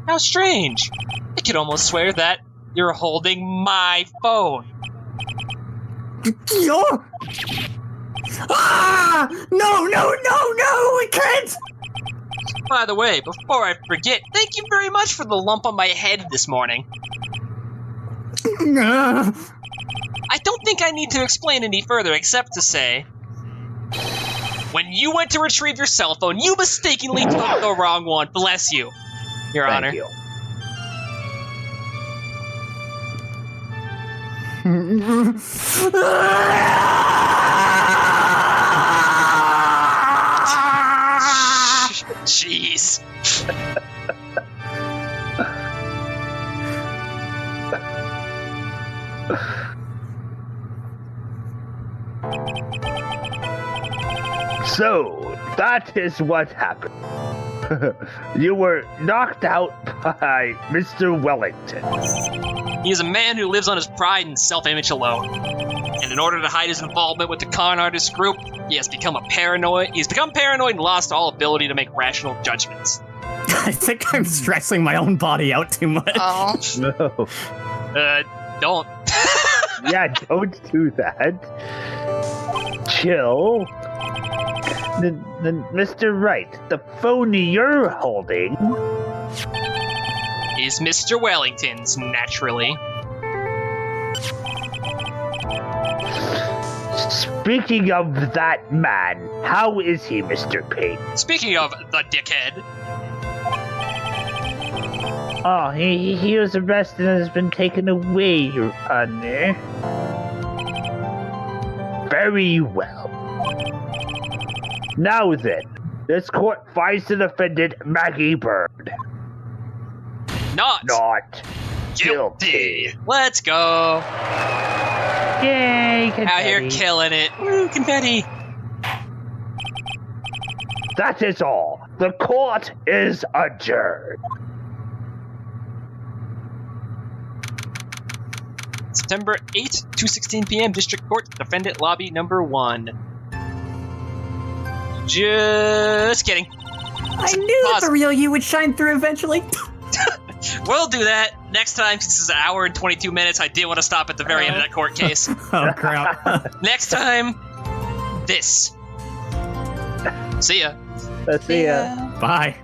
How strange. I could almost swear that you're holding my phone. Your... Ah! No, we can't! By the way, before I forget, thank you very much for the lump on my head this morning. I don't think I need to explain any further except to say, when you went to retrieve your cell phone, you mistakenly took the wrong one. Bless you, Your Honor. Thank you. Jeez. So, that is what happened. You were knocked out by Mr. Wellington. He is a man who lives on his pride and self-image alone. And in order to hide his involvement with the con artist group, he's become paranoid and lost all ability to make rational judgments. I think I'm stressing my own body out too much. Oh. No. Don't. Yeah, don't do that. Chill. Then, Mr. Wright, the phone you're holding Is Mr. Wellington's, naturally. Speaking of that man, how is he, Mr. Payne? Speaking of the dickhead, Oh, he was arrested and has been taken away, Your Honor. Very well. Now then, this court finds the defendant Maggie Bird not guilty. Let's go. Yay, confetti. Out here killing it. Woo, confetti. That is all. The court is adjourned. September 8th, 2:16 p.m. District Court, Defendant Lobby Number 1. Just kidding. I knew that the real you would shine through eventually. We'll do that next time. This is an hour and 22 minutes. I did want to stop at the very end of that court case. Oh, crap. Next time, this. See ya. Let's see ya. Bye.